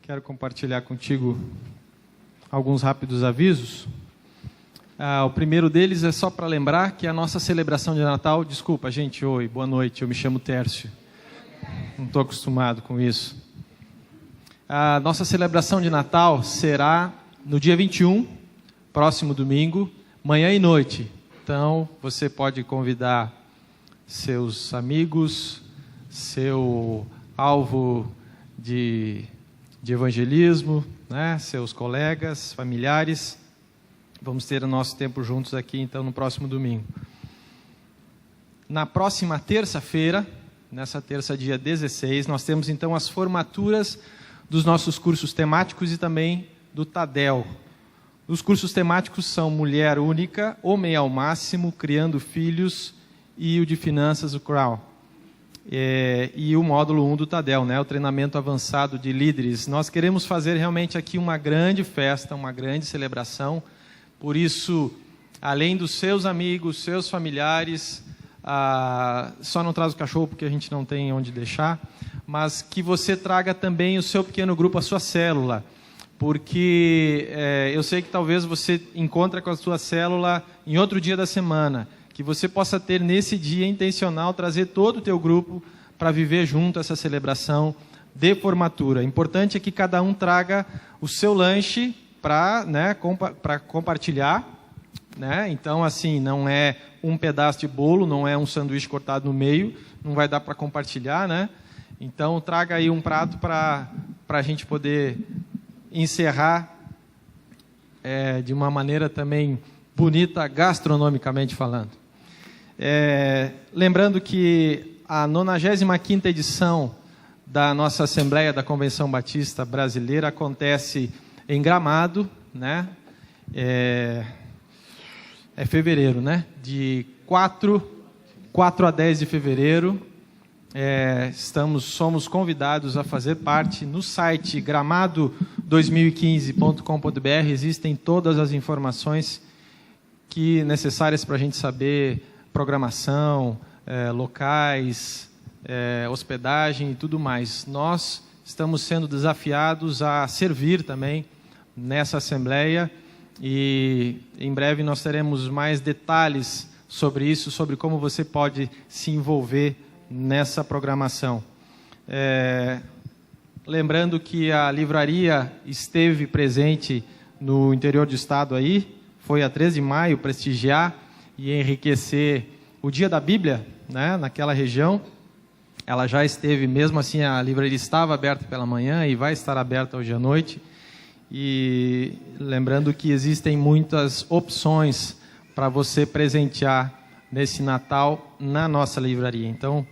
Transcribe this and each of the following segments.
Quero compartilhar contigo alguns rápidos avisos. O primeiro deles é só para lembrar que a nossa celebração de Natal... Desculpa, gente, oi, boa noite, eu me chamo Tércio. Não estou acostumado com isso. A nossa celebração de Natal será no dia 21, próximo domingo, manhã e noite. Então, você pode convidar seus amigos, seu alvo de evangelismo, né? Seus colegas, familiares. Vamos ter o nosso tempo juntos aqui, então, no próximo domingo. Na próxima terça-feira, nessa terça, dia 16, nós temos, então, as formaturas dos nossos cursos temáticos e também do Tadel. Os cursos temáticos são Mulher Única, Homem ao Máximo, Criando Filhos e o de Finanças, o CRAW. E o módulo 1 do Tadel, né, o treinamento avançado de líderes. Nós queremos fazer realmente aqui uma grande festa, uma grande celebração. Por isso, além dos seus amigos, seus familiares, só não traz o cachorro porque a gente não tem onde deixar, mas que você traga também o seu pequeno grupo, a sua célula. Porque eu sei que talvez você encontre com a sua célula em outro dia da semana, que você possa ter nesse dia intencional, trazer todo o teu grupo para viver junto essa celebração de formatura. Importante é que cada um traga o seu lanche para compartilhar, né? Então, assim, não é um pedaço de bolo, não é um sanduíche cortado no meio, não vai dar para compartilhar, né? Então, traga aí um prato para a gente poder encerrar de uma maneira também bonita, gastronomicamente falando. Lembrando que a 95ª edição da nossa Assembleia da Convenção Batista Brasileira acontece em Gramado, né? É fevereiro, né? De 4 a 10 de fevereiro. Somos convidados a fazer parte no site gramado2015.com.br. Existem todas as informações necessárias para a gente saber programação, locais, hospedagem e tudo mais. Nós estamos sendo desafiados a servir também nessa assembleia e em breve nós teremos mais detalhes sobre isso, sobre como você pode se envolver nessa programação. Lembrando que a livraria esteve presente no interior do estado aí, foi a 13 de maio prestigiar e enriquecer o Dia da Bíblia, né, naquela região. Ela já esteve, mesmo assim, a livraria estava aberta pela manhã e vai estar aberta hoje à noite. E lembrando que existem muitas opções para você presentear nesse Natal na nossa livraria. Então,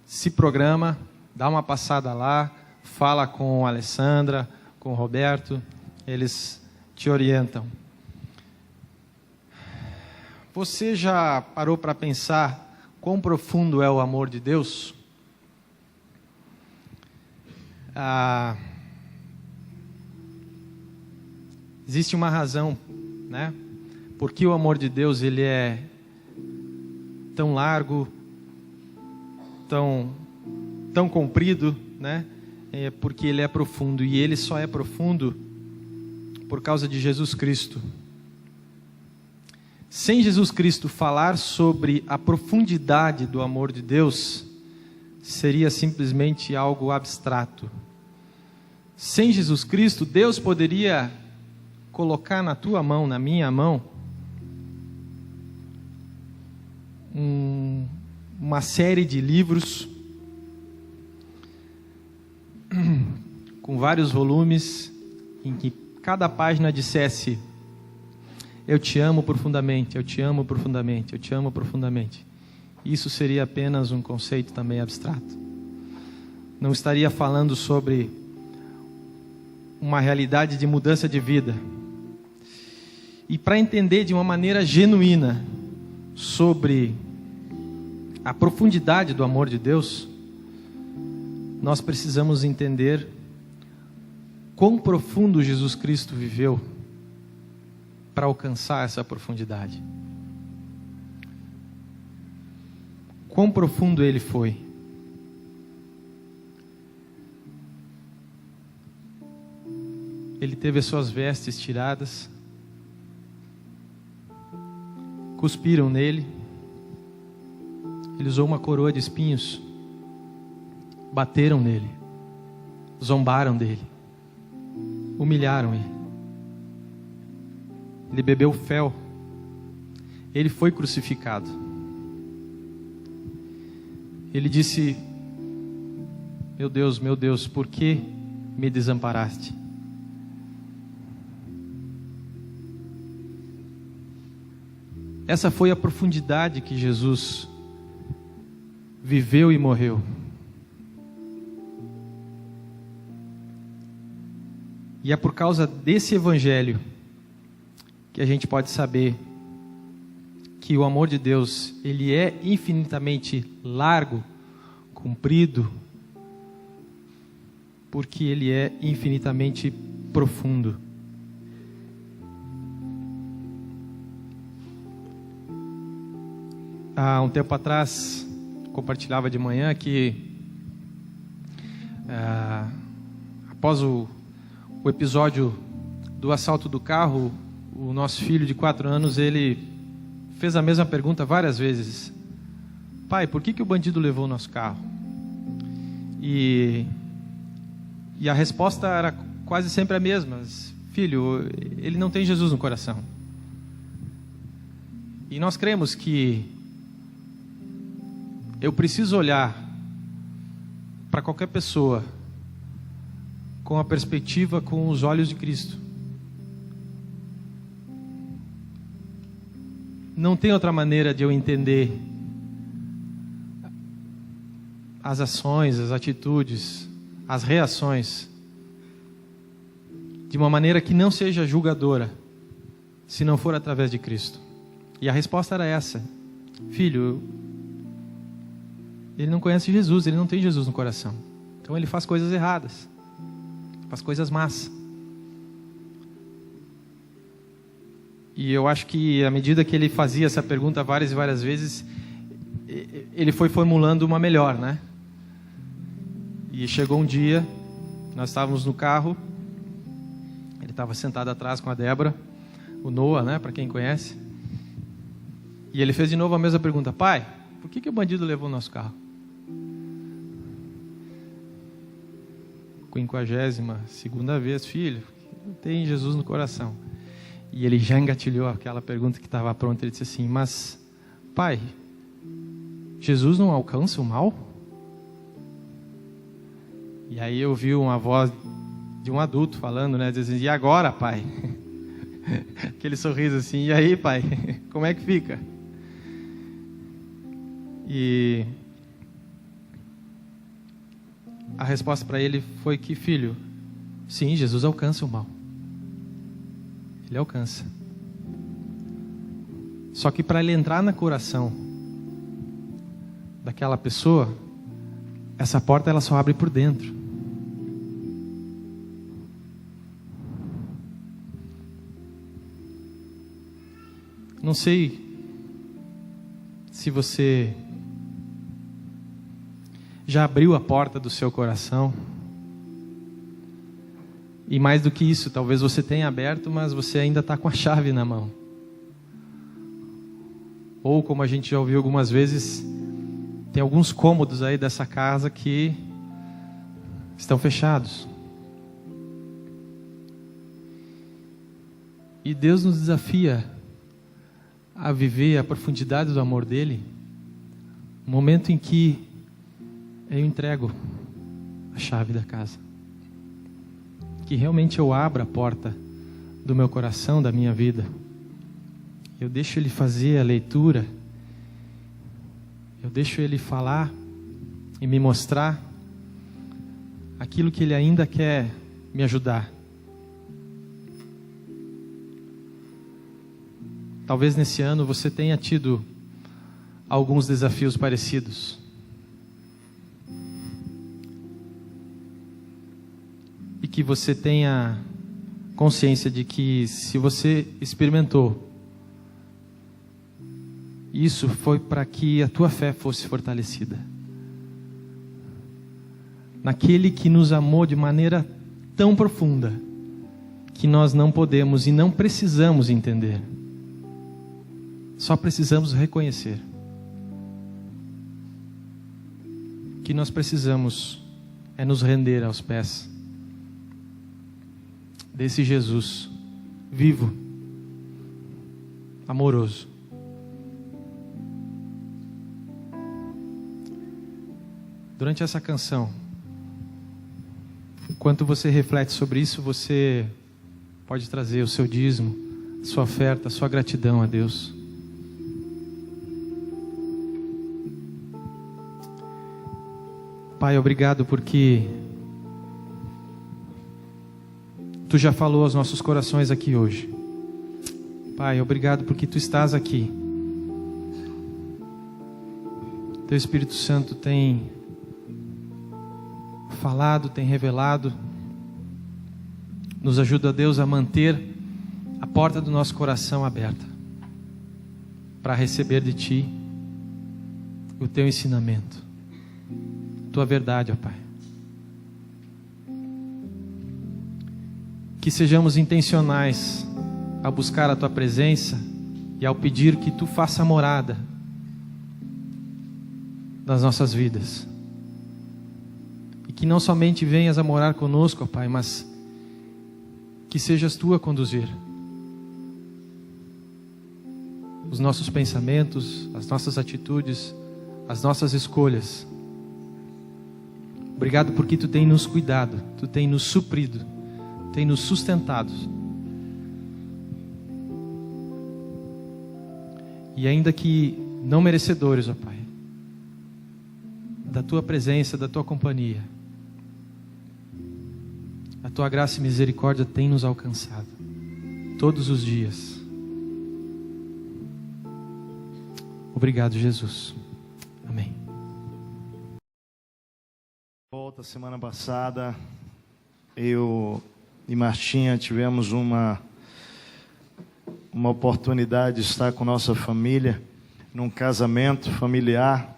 se programa, dá uma passada lá, fala com a Alessandra, com o Roberto, eles te orientam. Você já parou para pensar quão profundo é o amor de Deus? Existe uma razão, né? Porque o amor de Deus ele é tão largo, tão comprido, né? Porque ele é profundo, e ele só é profundo por causa de Jesus Cristo. Sem Jesus Cristo falar sobre a profundidade do amor de Deus, seria simplesmente algo abstrato. Sem Jesus Cristo, Deus poderia colocar na tua mão, na minha mão, uma série de livros com vários volumes, em que cada página dissesse: eu te amo profundamente, eu te amo profundamente, eu te amo profundamente. Isso seria apenas um conceito também abstrato. Não estaria falando sobre uma realidade de mudança de vida. E para entender de uma maneira genuína sobre a profundidade do amor de Deus, nós precisamos entender quão profundo Jesus Cristo viveu para alcançar essa profundidade. Quão profundo ele foi. ele teve as suas vestes tiradas, cuspiram nele, ele usou uma coroa de espinhos, bateram nele, zombaram dele, humilharam ele. Ele bebeu fel, ele foi crucificado. Ele disse: meu Deus, por que me desamparaste? Essa foi a profundidade que Jesus viveu e morreu. E é por causa desse evangelho que a gente pode saber que o amor de Deus, ele é infinitamente largo, comprido, porque ele é infinitamente profundo. Há um tempo atrás, compartilhava de manhã que após o episódio do assalto do carro, o nosso filho de 4 anos, ele fez a mesma pergunta várias vezes: pai, por que o bandido levou o nosso carro? E a resposta era quase sempre a mesma: filho, ele não tem Jesus no coração. E nós cremos que eu preciso olhar para qualquer pessoa com a perspectiva, com os olhos de Cristo. Não tem outra maneira de eu entender as ações, as atitudes, as reações, de uma maneira que não seja julgadora, se não for através de Cristo. E a resposta era essa: filho, ele não conhece Jesus, ele não tem Jesus no coração. Então ele faz coisas erradas, faz coisas más. E eu acho que à medida que ele fazia essa pergunta várias e várias vezes, ele foi formulando uma melhor, né? E chegou um dia, nós estávamos no carro, ele estava sentado atrás com a Débora, o Noah, né, para quem conhece. E ele fez de novo a mesma pergunta: pai, por que o bandido levou o nosso carro? 52ª vez: filho, não tem Jesus no coração. E ele já engatilhou aquela pergunta que estava pronta. Ele disse assim: mas pai, Jesus não alcança o mal? E aí eu vi uma voz de um adulto falando, né, dizendo: e agora, pai? Aquele sorriso assim: e aí, pai, como é que fica? E a resposta para ele foi que: filho, sim, Jesus alcança o mal. Ele alcança. Só que para ele entrar no coração daquela pessoa, essa porta ela só abre por dentro. Não sei se você já abriu a porta do seu coração. E mais do que isso, talvez você tenha aberto, mas você ainda está com a chave na mão. Ou, como a gente já ouviu algumas vezes, tem alguns cômodos aí dessa casa que estão fechados. E Deus nos desafia a viver a profundidade do amor dele, no momento em que eu entrego a chave da casa. Que realmente eu abra a porta do meu coração, da minha vida. Eu deixo ele fazer a leitura. Eu deixo ele falar e me mostrar aquilo que ele ainda quer me ajudar. Talvez nesse ano você tenha tido alguns desafios parecidos. E que você tenha consciência de que, se você experimentou, isso foi para que a tua fé fosse fortalecida. Naquele que nos amou de maneira tão profunda, que nós não podemos e não precisamos entender. Só precisamos reconhecer que nós precisamos é nos render aos pés desse Jesus vivo, amoroso. Durante essa canção, enquanto você reflete sobre isso, você pode trazer o seu dízimo, a sua oferta, a sua gratidão a Deus. Pai, obrigado porque Tu já falou aos nossos corações aqui hoje. Pai, obrigado porque Tu estás aqui. Teu Espírito Santo tem falado, tem revelado. Nos ajuda, Deus, a manter a porta do nosso coração aberta para receber de Ti o Teu ensinamento, Tua verdade, ó Pai. Que sejamos intencionais ao buscar a Tua presença e ao pedir que Tu faça morada nas nossas vidas. E que não somente venhas a morar conosco, ó Pai, mas que sejas Tu a conduzir os nossos pensamentos, as nossas atitudes, as nossas escolhas. Obrigado porque Tu tem nos cuidado, Tu tem nos suprido, tem nos sustentado. E ainda que não merecedores, ó Pai, da Tua presença, da Tua companhia, a Tua graça e misericórdia tem nos alcançado todos os dias. Obrigado, Jesus. Amém. Volta, semana passada, eu e Martinha tivemos uma oportunidade de estar com nossa família num casamento familiar.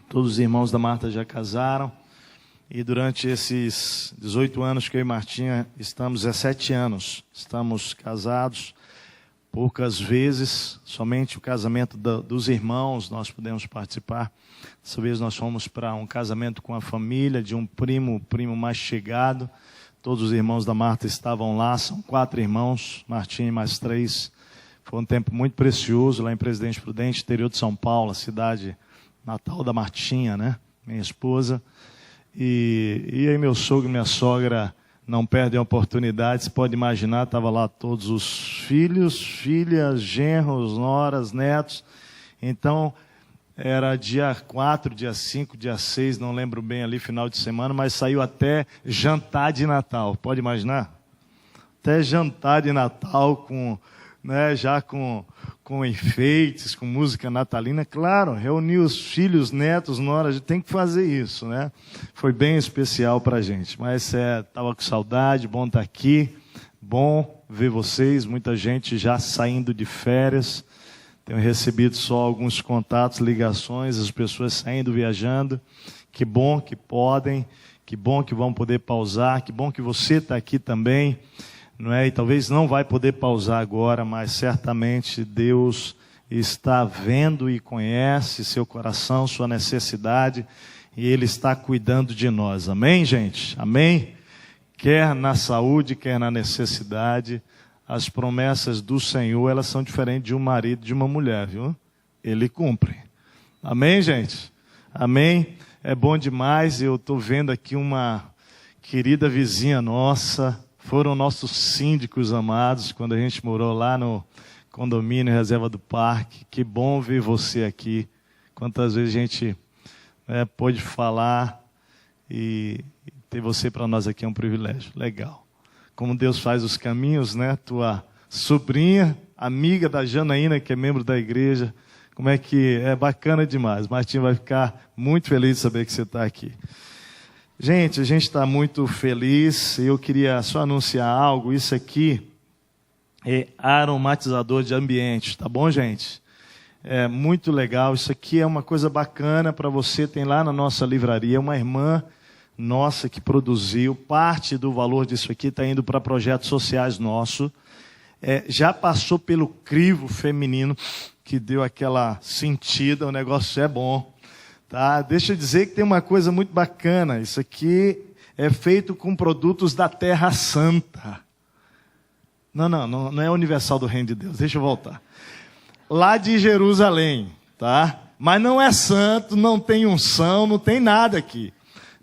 Todos os irmãos da Marta já casaram. E durante esses 18 anos que eu e Martinha estamos, 17 anos, estamos casados. Poucas vezes, somente o casamento dos irmãos nós pudemos participar. Dessa vez nós fomos para um casamento com a família de um primo mais chegado. Todos os irmãos da Marta estavam lá, são 4 irmãos, Martinha e mais 3. Foi um tempo muito precioso lá em Presidente Prudente, interior de São Paulo, a cidade natal da Martinha, né? Minha esposa. E aí meu sogro e minha sogra não perdem a oportunidade. Você pode imaginar, estava lá todos os filhos, filhas, genros, noras, netos. Então, era dia 4, dia 5, dia 6, não lembro bem ali, final de semana, mas saiu até jantar de Natal. Pode imaginar? Até jantar de Natal, já com enfeites, com música natalina. Claro, reunir os filhos, netos, noras, a gente tem que fazer isso, né? Foi bem especial para a gente. Mas estava com saudade, bom estar aqui, bom ver vocês, muita gente já saindo de férias. Tenho recebido só alguns contatos, ligações, as pessoas saindo, viajando. Que bom que podem, que bom que vão poder pausar, que bom que você está aqui também, não é? E talvez não vai poder pausar agora, mas certamente Deus está vendo e conhece seu coração, sua necessidade, e Ele está cuidando de nós. Amém, gente? Amém? Quer na saúde, quer na necessidade. As promessas do Senhor, elas são diferentes de um marido e de uma mulher, viu? Ele cumpre. Amém, gente? Amém? É bom demais. Eu estou vendo aqui uma querida vizinha nossa. Foram nossos síndicos amados quando a gente morou lá no condomínio Reserva do Parque. Que bom ver você aqui. Quantas vezes a gente pôde falar e ter você para nós aqui é um privilégio. Legal. Como Deus faz os caminhos, né? Tua sobrinha, amiga da Janaína, que é membro da igreja. Como é que é bacana demais. Martinho vai ficar muito feliz de saber que você está aqui. Gente, a gente está muito feliz. Eu queria só anunciar algo. Isso aqui é aromatizador de ambiente, tá bom, gente? É muito legal. Isso aqui é uma coisa bacana para você. Tem lá na nossa livraria uma irmã nossa que produziu. Parte do valor disso aqui está indo para projetos sociais nossos. Já passou pelo crivo feminino, que deu aquela sentida, o negócio é bom. Tá? Deixa eu dizer que tem uma coisa muito bacana. Isso aqui é feito com produtos da Terra Santa. Não é Universal do Reino de Deus. Deixa eu voltar. Lá de Jerusalém, tá? Mas não é santo, não tem unção, não tem nada aqui.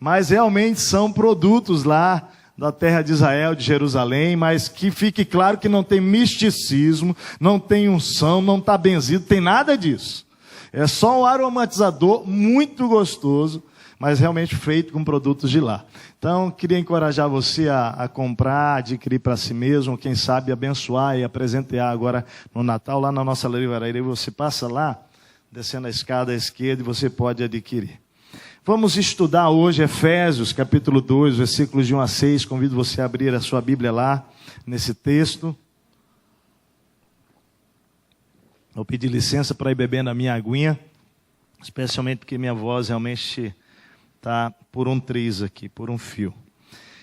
Mas realmente são produtos lá da terra de Israel, de Jerusalém, mas que fique claro que não tem misticismo, não tem unção, não está benzido, tem nada disso. É só um aromatizador muito gostoso, mas realmente feito com produtos de lá. Então, queria encorajar você a comprar, adquirir para si mesmo, quem sabe abençoar e presentear agora no Natal, lá na nossa livraria. Você passa lá, descendo a escada à esquerda, e você pode adquirir. Vamos estudar hoje Efésios, capítulo 2, versículos de 1 a 6. Convido você a abrir a sua Bíblia lá, nesse texto. Vou pedir licença para ir bebendo a minha aguinha, especialmente porque minha voz realmente está por um triz aqui, por um fio.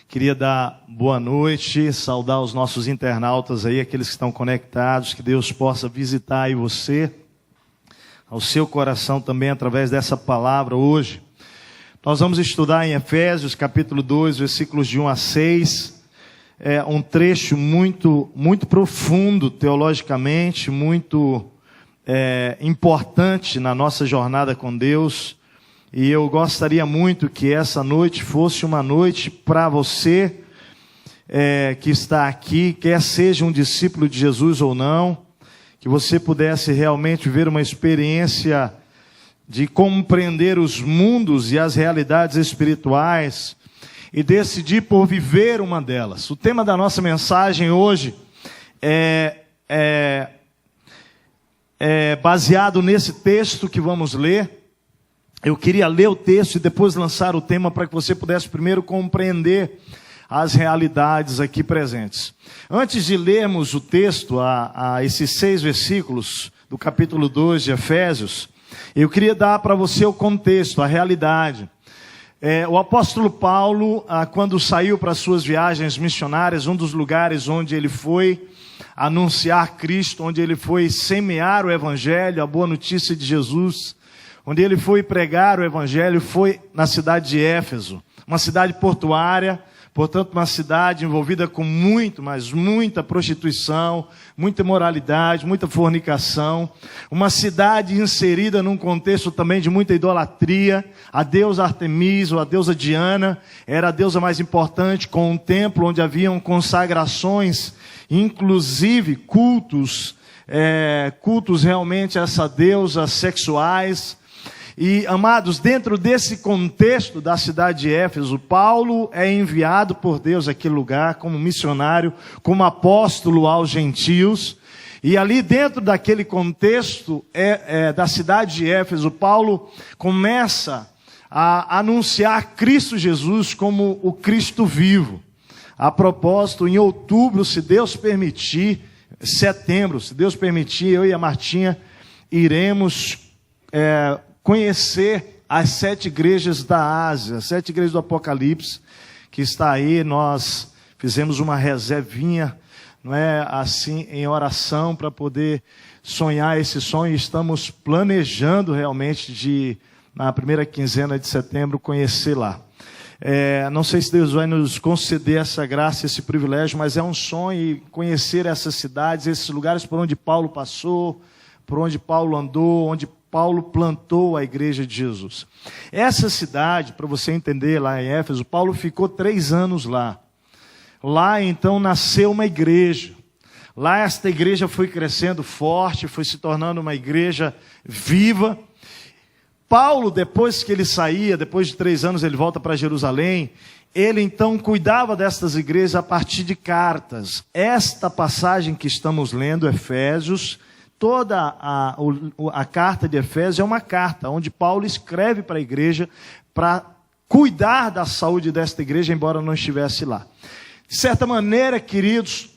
Queria dar boa noite, saudar os nossos internautas aí, aqueles que estão conectados, que Deus possa visitar aí você, ao seu coração também, através dessa palavra hoje. Nós vamos estudar em Efésios, capítulo 2, versículos de 1 a 6. É um trecho muito profundo, teologicamente, muito importante na nossa jornada com Deus. E eu gostaria muito que essa noite fosse uma noite para você que está aqui, quer seja um discípulo de Jesus ou não, que você pudesse realmente ver uma experiência de compreender os mundos e as realidades espirituais e decidir por viver uma delas. O tema da nossa mensagem hoje é baseado nesse texto que vamos ler. Eu queria ler o texto e depois lançar o tema para que você pudesse primeiro compreender as realidades aqui presentes. Antes de lermos o texto, a esses 6 versículos do capítulo 2 de Efésios, eu queria dar para você o contexto, a realidade. O apóstolo Paulo, quando saiu para suas viagens missionárias, um dos lugares onde ele foi anunciar Cristo, onde ele foi semear o Evangelho, a boa notícia de Jesus, onde ele foi pregar o Evangelho, foi na cidade de Éfeso, uma cidade portuária, portanto uma cidade envolvida com muita prostituição, muita imoralidade, muita fornicação, uma cidade inserida num contexto também de muita idolatria. A deusa Artemis, ou a deusa Diana, era a deusa mais importante, com um templo onde haviam consagrações, inclusive cultos realmente a essa deusa, sexuais. E, amados, dentro desse contexto da cidade de Éfeso, Paulo é enviado por Deus àquele lugar como missionário, como apóstolo aos gentios. E ali dentro daquele contexto da cidade de Éfeso, Paulo começa a anunciar Cristo Jesus como o Cristo vivo. A propósito, em outubro, se Deus permitir, setembro, se Deus permitir, eu e a Martinha iremos conhecer as 7 igrejas da Ásia, as 7 igrejas do Apocalipse, que está aí. Nós fizemos uma reservinha, não é, assim, em oração, para poder sonhar esse sonho. Estamos planejando realmente de, na primeira quinzena de setembro, conhecer lá. Não sei se Deus vai nos conceder essa graça, esse privilégio, mas é um sonho conhecer essas cidades, esses lugares por onde Paulo passou, por onde Paulo andou, onde Paulo plantou a igreja de Jesus. Essa cidade, para você entender, lá em Éfeso, Paulo ficou 3 anos lá. Lá então nasceu uma igreja. Lá esta igreja foi crescendo forte, foi se tornando uma igreja viva. Paulo, depois que ele saía, depois de 3 anos ele volta para Jerusalém, ele então cuidava destas igrejas a partir de cartas. Esta passagem que estamos lendo, Efésios, toda a carta de Efésios é uma carta onde Paulo escreve para a igreja para cuidar da saúde desta igreja, embora não estivesse lá. De certa maneira, queridos,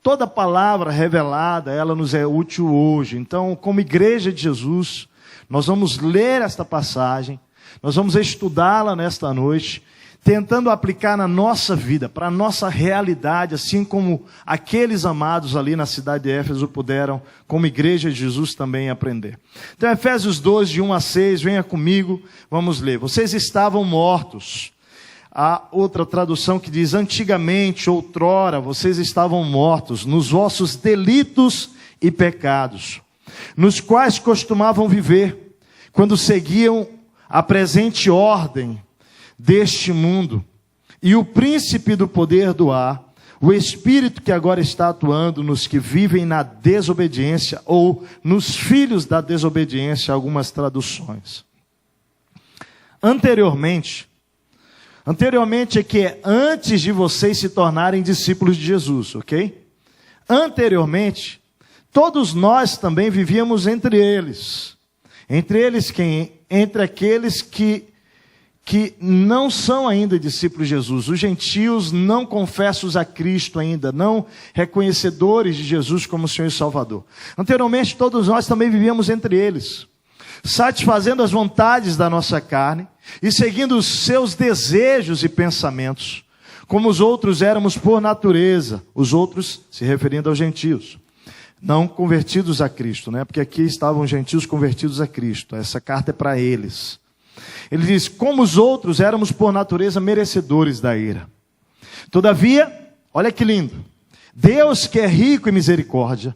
toda palavra revelada, ela nos é útil hoje. Então, como igreja de Jesus, nós vamos ler esta passagem, nós vamos estudá-la nesta noite, tentando aplicar na nossa vida, para a nossa realidade, assim como aqueles amados ali na cidade de Éfeso puderam, como igreja de Jesus, também aprender. Então, Efésios 2, de 1 a 6, venha comigo, vamos ler. Vocês estavam mortos. Há outra tradução que diz, antigamente, outrora, vocês estavam mortos nos vossos delitos e pecados, nos quais costumavam viver, quando seguiam a presente ordem deste mundo, e o príncipe do poder do ar, o espírito que agora está atuando nos que vivem na desobediência, ou nos filhos da desobediência, algumas traduções. Anteriormente é que é antes de vocês se tornarem discípulos de Jesus, ok? Anteriormente, todos nós também vivíamos entre eles. Entre eles quem? Entre aqueles que não são ainda discípulos de Jesus. Os gentios não confessos a Cristo ainda, não reconhecedores de Jesus como Senhor e Salvador. Anteriormente, todos nós também vivíamos entre eles, satisfazendo as vontades da nossa carne e seguindo os seus desejos e pensamentos, como os outros éramos por natureza, os outros se referindo aos gentios, não convertidos a Cristo, né? Porque aqui estavam gentios convertidos a Cristo, essa carta é para eles. Ele diz, como os outros éramos por natureza merecedores da ira. Todavia, olha que lindo, Deus que é rico em misericórdia,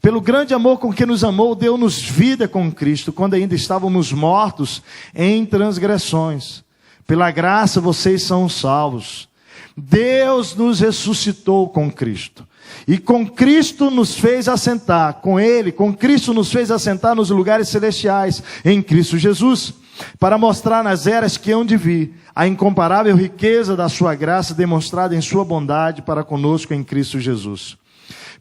pelo grande amor com que nos amou, deu-nos vida com Cristo, quando ainda estávamos mortos em transgressões. Pela graça vocês são salvos. Deus nos ressuscitou com Cristo. E com Cristo nos fez assentar, com Cristo nos fez assentar nos lugares celestiais, em Cristo Jesus, para mostrar nas eras que hão de vir, a incomparável riqueza da sua graça demonstrada em sua bondade para conosco em Cristo Jesus.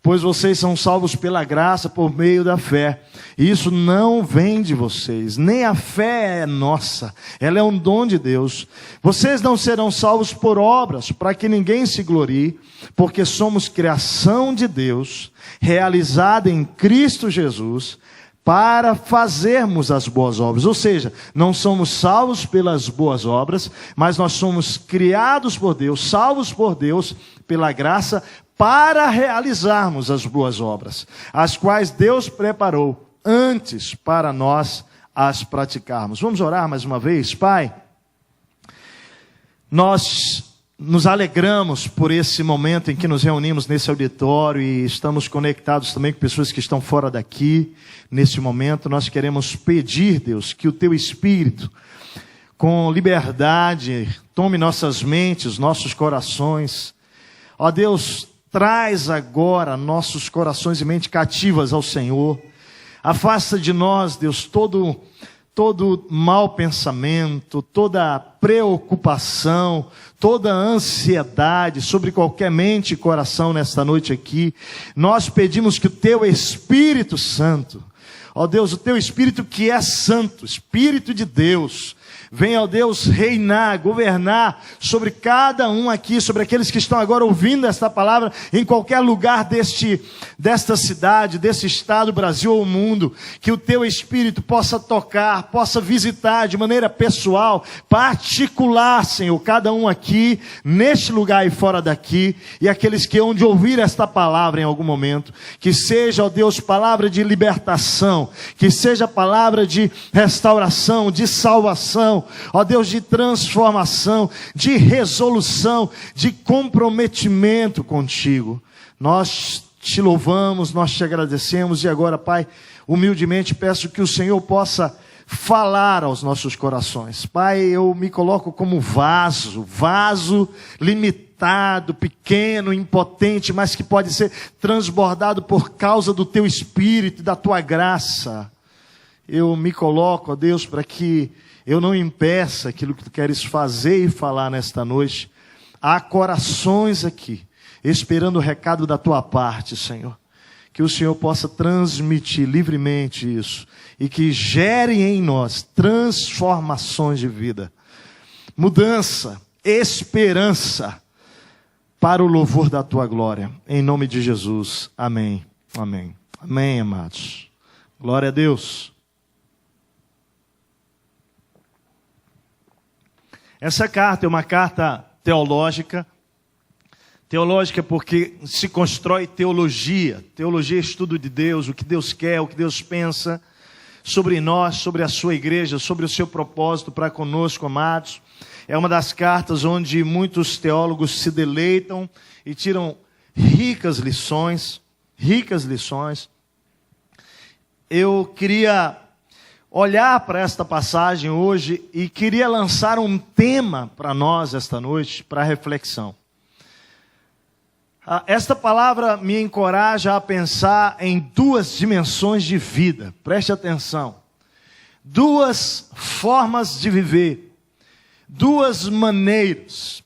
Pois vocês são salvos pela graça por meio da fé. E isso não vem de vocês, nem a fé é nossa, ela é um dom de Deus. Vocês não serão salvos por obras, para que ninguém se glorie, porque somos criação de Deus, realizada em Cristo Jesus, para fazermos as boas obras. Ou seja, não somos salvos pelas boas obras, mas nós somos criados por Deus, salvos por Deus, pela graça, para realizarmos as boas obras, as quais Deus preparou antes para nós as praticarmos. Vamos orar mais uma vez? Pai, nós nos alegramos por esse momento em que nos reunimos nesse auditório e estamos conectados também com pessoas que estão fora daqui. Nesse momento nós queremos pedir, Deus, que o Teu Espírito, com liberdade, tome nossas mentes, nossos corações. Ó Deus, traz agora nossos corações e mentes cativas ao Senhor. Afasta de nós, Deus, todo mau pensamento, toda preocupação, toda ansiedade sobre qualquer mente e coração nesta noite aqui. Nós pedimos que o Teu Espírito Santo, ó Deus, o Teu Espírito que é santo, Espírito de Deus, venha, ó Deus, reinar, governar sobre cada um aqui, sobre aqueles que estão agora ouvindo esta palavra, em qualquer lugar desta cidade, desse estado, Brasil ou mundo, que o Teu Espírito possa tocar, possa visitar de maneira pessoal, particular, Senhor, cada um aqui, neste lugar e fora daqui, e aqueles que hão de ouvir esta palavra em algum momento, que seja, ó Deus, palavra de libertação, que seja palavra de restauração, de salvação, ó Deus, de transformação, de resolução, de comprometimento contigo. Nós Te louvamos, nós Te agradecemos e agora, Pai, humildemente peço que o Senhor possa falar aos nossos corações. Pai, eu me coloco como vaso limitado, pequeno, impotente, mas que pode ser transbordado por causa do Teu Espírito e da Tua graça. Eu me coloco, ó Deus, para que eu não impeça aquilo que Tu queres fazer e falar nesta noite. Há corações aqui, esperando o recado da Tua parte, Senhor. Que o Senhor possa transmitir livremente isso. E que gere em nós transformações de vida. Mudança, esperança, para o louvor da Tua glória. Em nome de Jesus. Amém. Amém. Amém, amados. Glória a Deus. Essa carta é uma carta teológica. Teológica porque se constrói teologia. Teologia é estudo de Deus, o que Deus quer, o que Deus pensa sobre nós, sobre a sua igreja, sobre o seu propósito para conosco, amados. É uma das cartas onde muitos teólogos se deleitam e tiram ricas lições. Eu queria olhar para esta passagem hoje e queria lançar um tema para nós esta noite, para reflexão. Esta palavra me encoraja a pensar em duas dimensões de vida. Preste atenção. Duas formas de viver. Duas maneiras.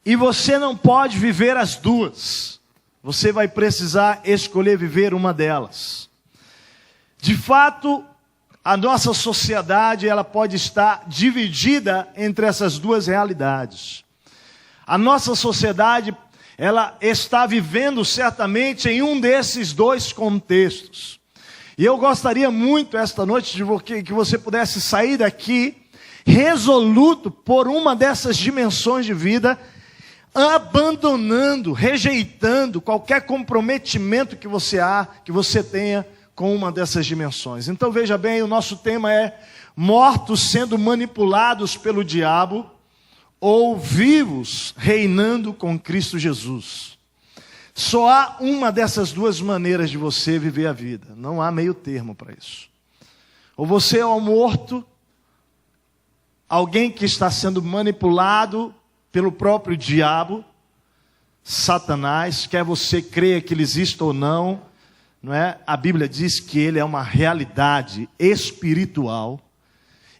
E você não pode viver as duas. Você vai precisar escolher viver uma delas. De fato, a nossa sociedade ela pode estar dividida entre essas duas realidades. A nossa sociedade ela está vivendo certamente em um desses dois contextos. E eu gostaria muito esta noite que você pudesse sair daqui resoluto por uma dessas dimensões de vida, abandonando, rejeitando qualquer comprometimento que você tenha com uma dessas dimensões. Então veja bem, o nosso tema é mortos sendo manipulados pelo diabo ou vivos reinando com Cristo Jesus. Só há uma dessas duas maneiras de você viver a vida. Não há meio termo para isso. Ou você é um morto, alguém que está sendo manipulado pelo próprio diabo, Satanás, quer você creia que ele exista ou não, não é? A Bíblia diz que ele é uma realidade espiritual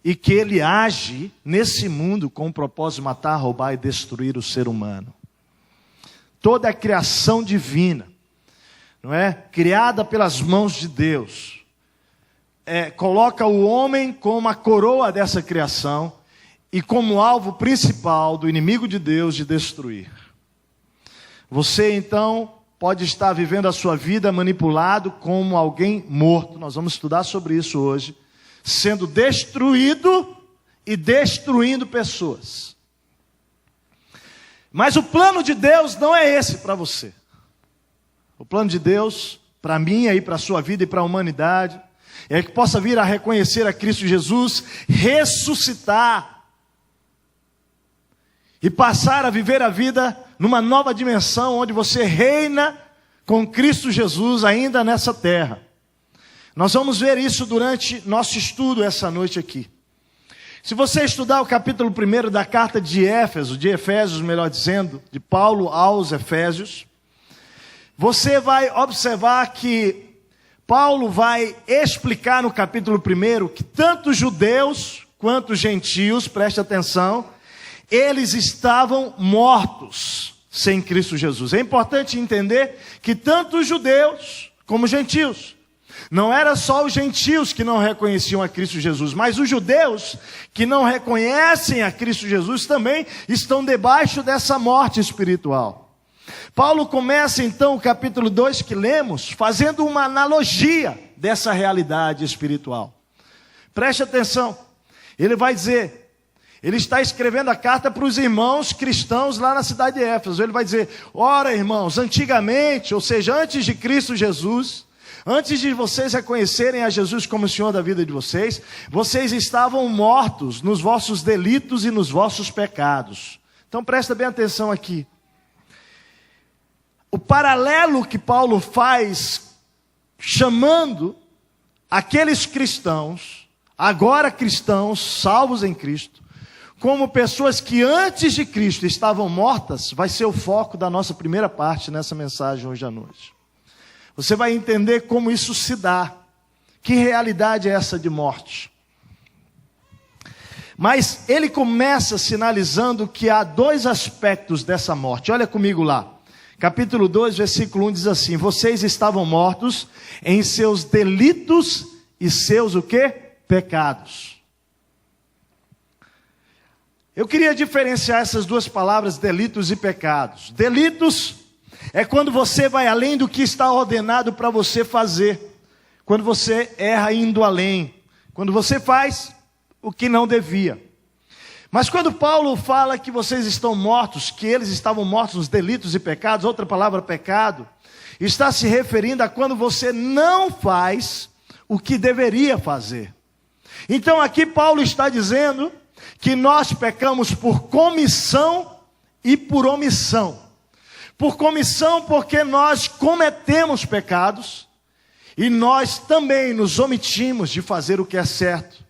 e que ele age nesse mundo com o propósito de matar, roubar e destruir o ser humano. Toda a criação divina, não é? Criada pelas mãos de Deus, coloca o homem como a coroa dessa criação e como alvo principal do inimigo de Deus de destruir. Você então pode estar vivendo a sua vida manipulado como alguém morto. Nós vamos estudar sobre isso hoje. Sendo destruído e destruindo pessoas. Mas o plano de Deus não é esse para você. O plano de Deus, para mim e para a sua vida e para a humanidade, é que possa vir a reconhecer a Cristo Jesus, ressuscitar e passar a viver a vida numa nova dimensão, onde você reina com Cristo Jesus ainda nessa terra. Nós vamos ver isso durante nosso estudo essa noite aqui. Se você estudar o capítulo 1 da carta de Efésios, melhor dizendo, de Paulo aos Efésios, você vai observar que Paulo vai explicar no capítulo 1 que tanto judeus quanto gentios, preste atenção, eles estavam mortos sem Cristo Jesus. É importante entender que tanto os judeus como os gentios, não era só os gentios que não reconheciam a Cristo Jesus, mas os judeus que não reconhecem a Cristo Jesus também estão debaixo dessa morte espiritual. Paulo começa então o capítulo 2 que lemos, fazendo uma analogia dessa realidade espiritual. Preste atenção, ele vai dizer, ele está escrevendo a carta para os irmãos cristãos lá na cidade de Éfeso. Ele vai dizer, ora irmãos, antigamente, ou seja, antes de Cristo Jesus, antes de vocês reconhecerem a Jesus como o Senhor da vida de vocês, vocês estavam mortos nos vossos delitos e nos vossos pecados. Então presta bem atenção aqui. O paralelo que Paulo faz, chamando aqueles cristãos, agora cristãos, salvos em Cristo, como pessoas que antes de Cristo estavam mortas, vai ser o foco da nossa primeira parte nessa mensagem hoje à noite. Você vai entender como isso se dá. Que realidade é essa de morte? Mas ele começa sinalizando que há dois aspectos dessa morte. Olha comigo lá. Capítulo 2, versículo 1 diz assim: vocês estavam mortos em seus delitos e seus o quê? Pecados. Eu queria diferenciar essas duas palavras, delitos e pecados. Delitos é quando você vai além do que está ordenado para você fazer. Quando você erra indo além. Quando você faz o que não devia. Mas quando Paulo fala que vocês estão mortos, que eles estavam mortos nos delitos e pecados, outra palavra pecado, está se referindo a quando você não faz o que deveria fazer. Então aqui Paulo está dizendo que nós pecamos por comissão e por omissão. Por comissão porque nós cometemos pecados e nós também nos omitimos de fazer o que é certo.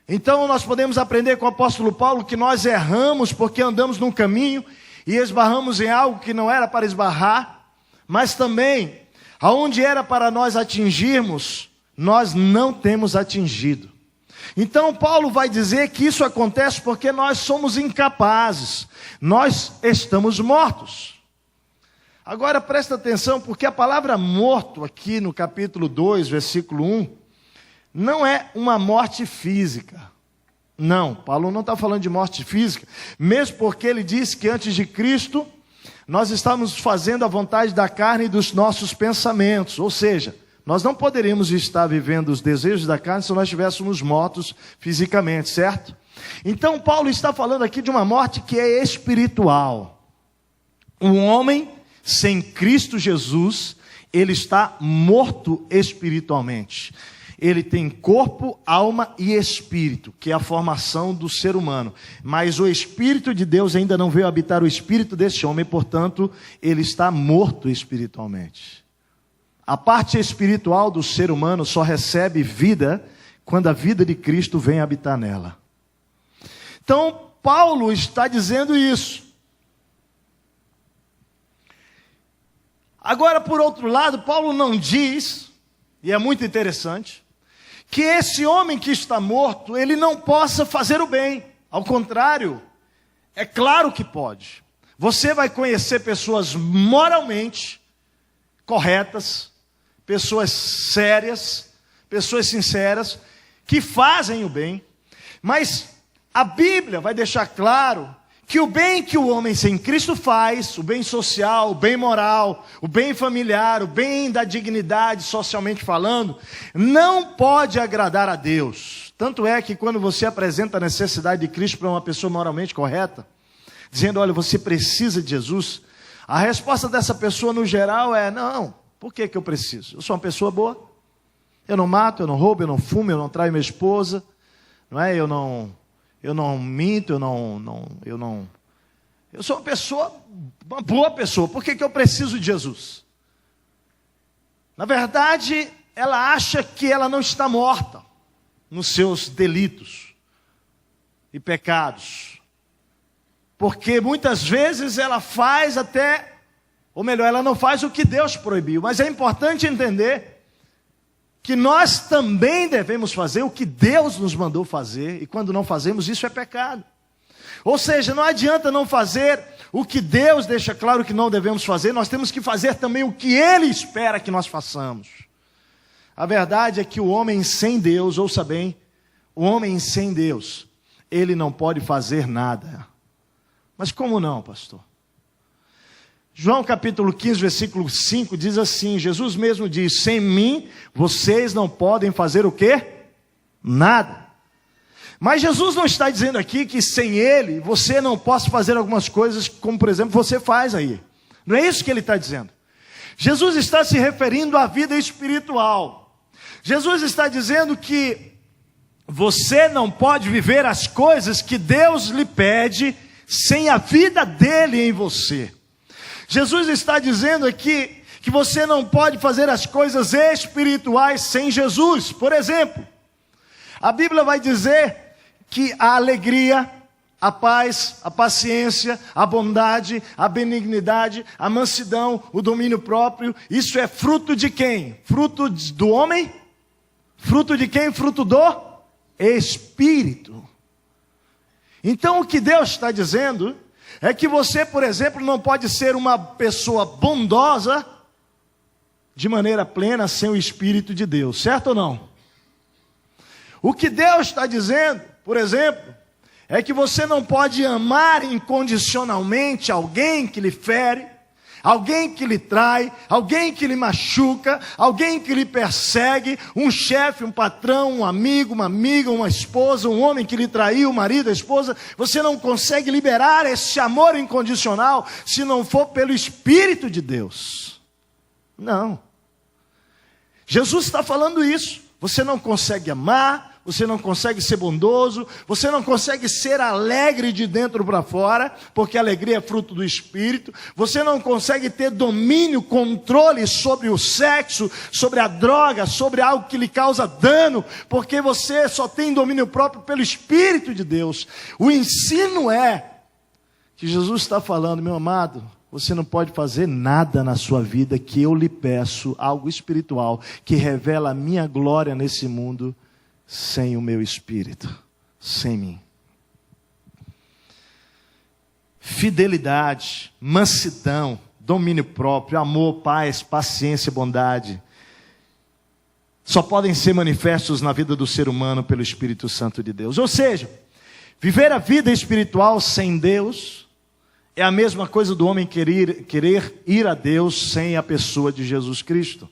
Então nós podemos aprender com o apóstolo Paulo que nós erramos porque andamos num caminho e esbarramos em algo que não era para esbarrar, mas também, aonde era para nós atingirmos, nós não temos atingido. Então Paulo vai dizer que isso acontece porque nós somos incapazes, nós estamos mortos. Agora presta atenção, porque a palavra morto aqui no capítulo 2, versículo 1, não é uma morte física. Não, Paulo não está falando de morte física, mesmo porque ele disse que antes de Cristo, nós estávamos fazendo a vontade da carne e dos nossos pensamentos, ou seja, nós não poderíamos estar vivendo os desejos da carne se nós estivéssemos mortos fisicamente, certo? Então Paulo está falando aqui de uma morte que é espiritual. Um homem sem Cristo Jesus, ele está morto espiritualmente. Ele tem corpo, alma e espírito, que é a formação do ser humano. Mas o Espírito de Deus ainda não veio habitar o espírito desse homem, portanto, ele está morto espiritualmente. A parte espiritual do ser humano só recebe vida quando a vida de Cristo vem habitar nela. Então, Paulo está dizendo isso. Agora, por outro lado, Paulo não diz, e é muito interessante, que esse homem que está morto, ele não possa fazer o bem. Ao contrário, é claro que pode. Você vai conhecer pessoas moralmente corretas, pessoas sérias, pessoas sinceras, que fazem o bem. Mas a Bíblia vai deixar claro que o bem que o homem sem Cristo faz, o bem social, o bem moral, o bem familiar, o bem da dignidade socialmente falando, não pode agradar a Deus. Tanto é que quando você apresenta a necessidade de Cristo para uma pessoa moralmente correta, dizendo, olha, você precisa de Jesus, a resposta dessa pessoa no geral é, não, por que eu preciso? Eu sou uma pessoa boa, eu não mato, eu não roubo, eu não fumo, eu não traio minha esposa, não é? Eu não minto, eu sou uma boa pessoa, por que eu preciso de Jesus? Na verdade, ela acha que ela não está morta nos seus delitos e pecados, porque muitas vezes ela faz até, ou melhor, ela não faz o que Deus proibiu, mas é importante entender que nós também devemos fazer o que Deus nos mandou fazer, e quando não fazemos, isso é pecado. Ou seja, não adianta não fazer o que Deus deixa claro que não devemos fazer, nós temos que fazer também o que Ele espera que nós façamos. A verdade é que o homem sem Deus, ouça bem, o homem sem Deus, ele não pode fazer nada. Mas como não, pastor? João capítulo 15, versículo 5 diz assim, Jesus mesmo diz, sem mim vocês não podem fazer o quê? Nada. Mas Jesus não está dizendo aqui que sem Ele você não possa fazer algumas coisas, como por exemplo você faz aí. Não é isso que Ele está dizendo. Jesus está se referindo à vida espiritual. Jesus está dizendo que você não pode viver as coisas que Deus lhe pede sem a vida dEle em você. Jesus está dizendo aqui que você não pode fazer as coisas espirituais sem Jesus. Por exemplo, a Bíblia vai dizer que a alegria, a paz, a paciência, a bondade, a benignidade, a mansidão, o domínio próprio, isso é fruto de quem? Fruto do homem? Fruto de quem? Fruto do Espírito. Então o que Deus está dizendo é que você, por exemplo, não pode ser uma pessoa bondosa de maneira plena sem o Espírito de Deus, certo ou não? O que Deus está dizendo, por exemplo, é que você não pode amar incondicionalmente alguém que lhe fere, alguém que lhe trai, alguém que lhe machuca, alguém que lhe persegue, um chefe, um patrão, um amigo, uma amiga, uma esposa, um homem que lhe traiu, o marido, a esposa, você não consegue liberar esse amor incondicional se não for pelo Espírito de Deus. Não. Jesus está falando isso. Você não consegue amar, você não consegue ser bondoso, você não consegue ser alegre de dentro para fora, porque a alegria é fruto do Espírito. Você não consegue ter domínio, controle sobre o sexo, sobre a droga, sobre algo que lhe causa dano, porque você só tem domínio próprio pelo Espírito de Deus. O ensino é que Jesus está falando, meu amado, você não pode fazer nada na sua vida que eu lhe peço, algo espiritual, que revela a minha glória nesse mundo, sem o meu Espírito, sem mim. Fidelidade, mansidão, domínio próprio, amor, paz, paciência e bondade, só podem ser manifestos na vida do ser humano pelo Espírito Santo de Deus. Ou seja, viver a vida espiritual sem Deus é a mesma coisa do homem querer ir a Deus sem a pessoa de Jesus Cristo.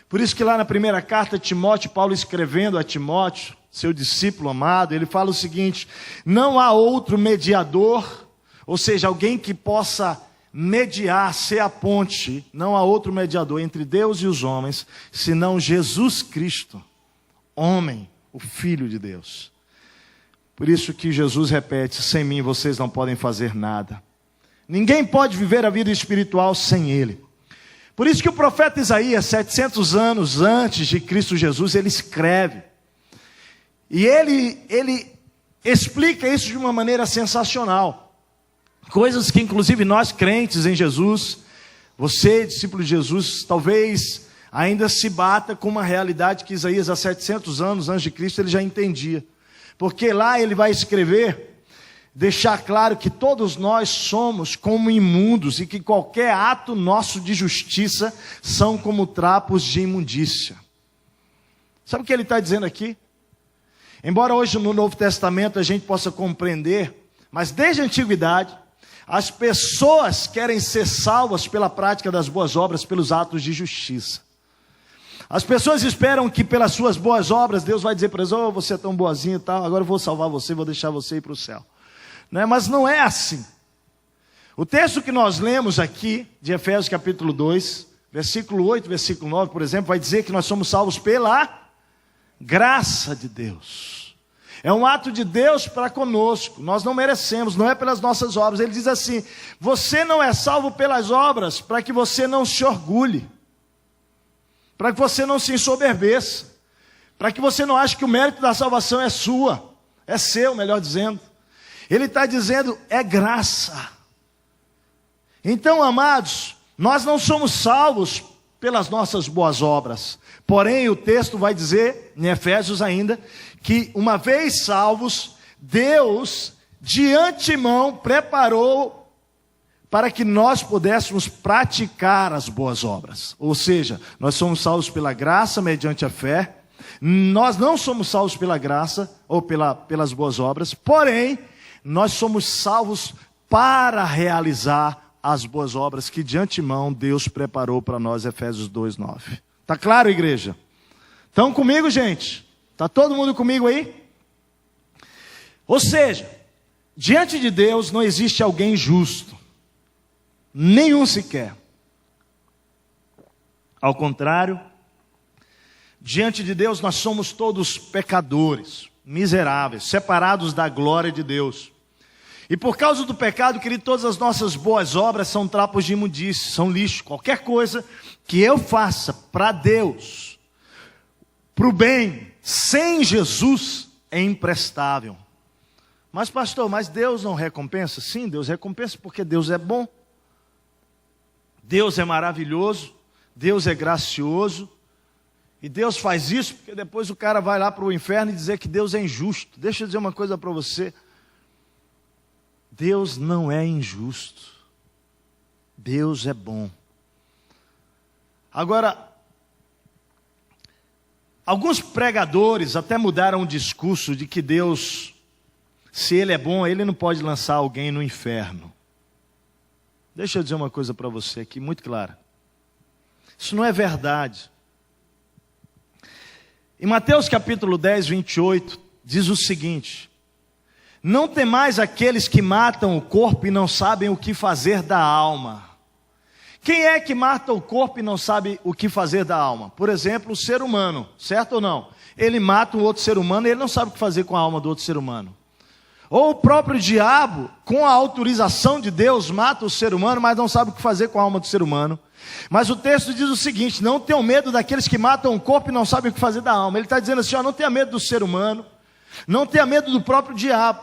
Por isso que lá na primeira carta de Timóteo, Paulo escrevendo a Timóteo, seu discípulo amado, ele fala o seguinte: não há outro mediador, ou seja, alguém que possa mediar, ser a ponte, não há outro mediador entre Deus e os homens, senão Jesus Cristo, homem, o Filho de Deus. Por isso que Jesus repete, sem mim vocês não podem fazer nada. Ninguém pode viver a vida espiritual sem Ele. Por isso que o profeta Isaías, 700 anos antes de Cristo Jesus, ele escreve. E ele explica isso de uma maneira sensacional. Coisas que inclusive nós crentes em Jesus, você, discípulo de Jesus, talvez ainda se bata com uma realidade que Isaías, há 700 anos antes de Cristo, ele já entendia. Porque lá ele vai escrever, deixar claro que todos nós somos como imundos e que qualquer ato nosso de justiça são como trapos de imundícia. Sabe o que ele está dizendo aqui? Embora hoje no Novo Testamento a gente possa compreender, mas desde a antiguidade, as pessoas querem ser salvas pela prática das boas obras, pelos atos de justiça. As pessoas esperam que pelas suas boas obras Deus vai dizer para eles: oh, você é tão boazinho e tal, agora eu vou salvar você, vou deixar você ir para o céu. Mas não é assim. O texto que nós lemos aqui, de Efésios capítulo 2, versículo 8, versículo 9, por exemplo, vai dizer que nós somos salvos pela graça de Deus. É um ato de Deus para conosco, nós não merecemos, não é pelas nossas obras. Ele diz assim: você não é salvo pelas obras para que você não se orgulhe, para que você não se ensoberbeça, para que você não ache que o mérito da salvação é sua, é seu, melhor dizendo. Ele está dizendo, é graça. Então, amados, nós não somos salvos pelas nossas boas obras. Porém, o texto vai dizer, em Efésios ainda, que uma vez salvos, Deus de antemão preparou para que nós pudéssemos praticar as boas obras. Ou seja, nós somos salvos pela graça mediante a fé. Nós não somos salvos pela graça ou pelas boas obras, porém, nós somos salvos para realizar as boas obras que de antemão Deus preparou para nós, Efésios 2:9. Está claro, igreja? Estão comigo, gente? Está todo mundo comigo aí? Ou seja, diante de Deus não existe alguém justo, nenhum sequer. Ao contrário, diante de Deus nós somos todos pecadores, miseráveis, separados da glória de Deus. E por causa do pecado, querido, todas as nossas boas obras são trapos de imundície, são lixo. Qualquer coisa que eu faça para Deus, para o bem, sem Jesus, é imprestável. Mas pastor, mas Deus não recompensa? Sim, Deus recompensa porque Deus é bom. Deus é maravilhoso, Deus é gracioso. E Deus faz isso porque depois o cara vai lá para o inferno e dizer que Deus é injusto. Deixa eu dizer uma coisa para você. Deus não é injusto. Deus é bom. Agora, alguns pregadores até mudaram o discurso de que Deus, se Ele é bom, Ele não pode lançar alguém no inferno. Deixa eu dizer uma coisa para você aqui, muito clara. Isso não é verdade. Em Mateus capítulo 10, 28, diz o seguinte: não temais aqueles que matam o corpo e não sabem o que fazer da alma. Quem é que mata o corpo e não sabe o que fazer da alma? Por exemplo, o ser humano, certo ou não? Ele mata um outro ser humano e ele não sabe o que fazer com a alma do outro ser humano. Ou o próprio diabo, com a autorização de Deus, mata o ser humano, mas não sabe o que fazer com a alma do ser humano. Mas o texto diz o seguinte: não tenham medo daqueles que matam o corpo e não sabem o que fazer da alma. Ele está dizendo assim, ó, não tenha medo do ser humano, não tenha medo do próprio diabo.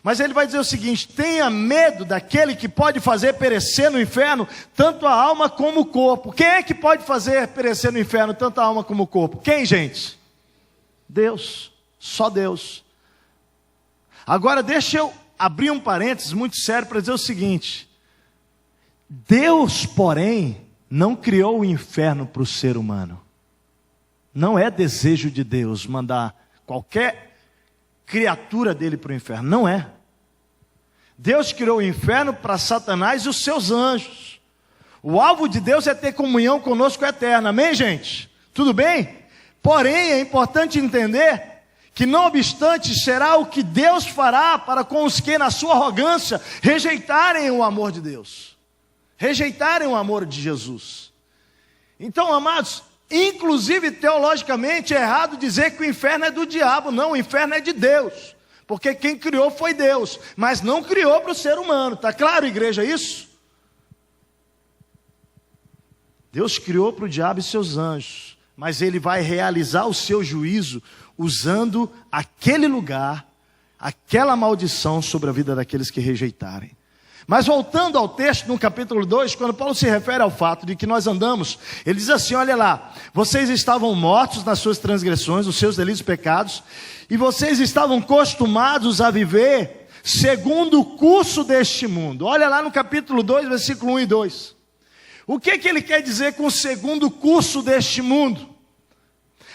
Mas ele vai dizer o seguinte: tenha medo daquele que pode fazer perecer no inferno tanto a alma como o corpo. Quem é que pode fazer perecer no inferno tanto a alma como o corpo? Quem, gente? Deus, só Deus. Agora deixa eu abrir um parênteses muito sério para dizer o seguinte: Deus, porém, não criou o inferno para o ser humano. Não é desejo de Deus mandar qualquer criatura dele para o inferno, não é. Deus criou o inferno para Satanás e os seus anjos. O alvo de Deus é ter comunhão conosco eterna, amém, gente? Tudo bem? Porém, é importante entender que não obstante será o que Deus fará para com os que na sua arrogância rejeitarem o amor de Deus, rejeitarem o amor de Jesus. Então, amados, inclusive teologicamente é errado dizer que o inferno é do diabo. Não, o inferno é de Deus, porque quem criou foi Deus, mas não criou para o ser humano. Está claro, igreja, isso? Deus criou para o diabo e seus anjos, mas ele vai realizar o seu juízo usando aquele lugar, aquela maldição sobre a vida daqueles que rejeitarem. Mas voltando ao texto, no capítulo 2, quando Paulo se refere ao fato de que nós andamos, ele diz assim, olha lá: vocês estavam mortos nas suas transgressões, os seus delitos e pecados, e vocês estavam acostumados a viver segundo o curso deste mundo. Olha lá no capítulo 2, versículo 1 e 2. O que ele quer dizer com o segundo curso deste mundo?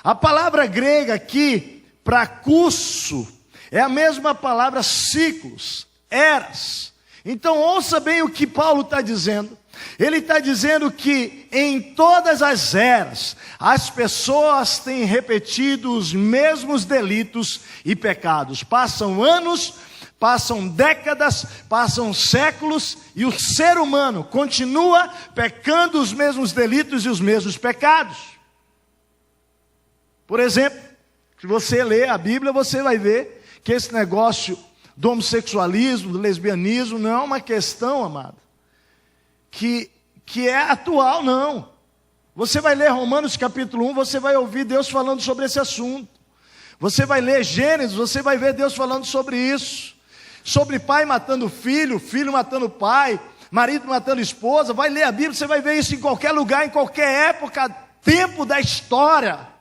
A palavra grega aqui, para curso, é a mesma palavra ciclos, eras. Então ouça bem o que Paulo está dizendo. Ele está dizendo que em todas as eras, as pessoas têm repetido os mesmos delitos e pecados. Passam anos, passam décadas, passam séculos, e o ser humano continua pecando os mesmos delitos e os mesmos pecados. Por exemplo, se você ler a Bíblia, você vai ver que esse negócio do homossexualismo, do lesbianismo, não é uma questão, amado, que é atual, não. Você vai ler Romanos capítulo 1, você vai ouvir Deus falando sobre esse assunto. Você vai ler Gênesis, você vai ver Deus falando sobre isso. Sobre pai matando filho, filho matando pai, marido matando esposa. Vai ler a Bíblia, você vai ver isso em qualquer lugar, em qualquer época, tempo da história.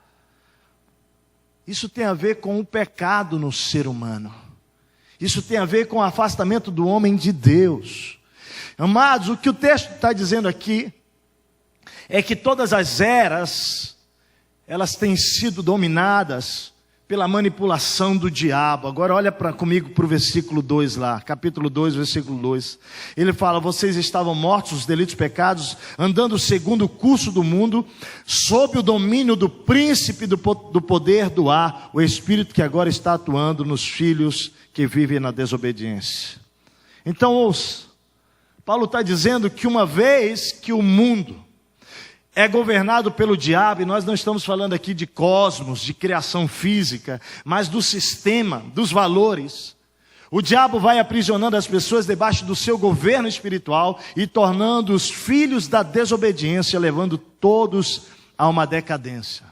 Isso tem a ver com o pecado no ser humano. Isso tem a ver com o afastamento do homem de Deus. Amados, o que o texto está dizendo aqui é que todas as eras, elas têm sido dominadas pela manipulação do diabo. Agora olha comigo para o versículo 2 lá, capítulo 2, versículo 2. Ele fala: vocês estavam mortos nos delitos e pecados, andando segundo o curso do mundo, sob o domínio do príncipe do poder do ar, o espírito que agora está atuando nos filhos que vivem na desobediência. Então ouça, Paulo está dizendo que uma vez que o mundo é governado pelo diabo, e nós não estamos falando aqui de cosmos, de criação física, mas do sistema, dos valores. O diabo vai aprisionando as pessoas debaixo do seu governo espiritual e tornando os filhos da desobediência, levando todos a uma decadência.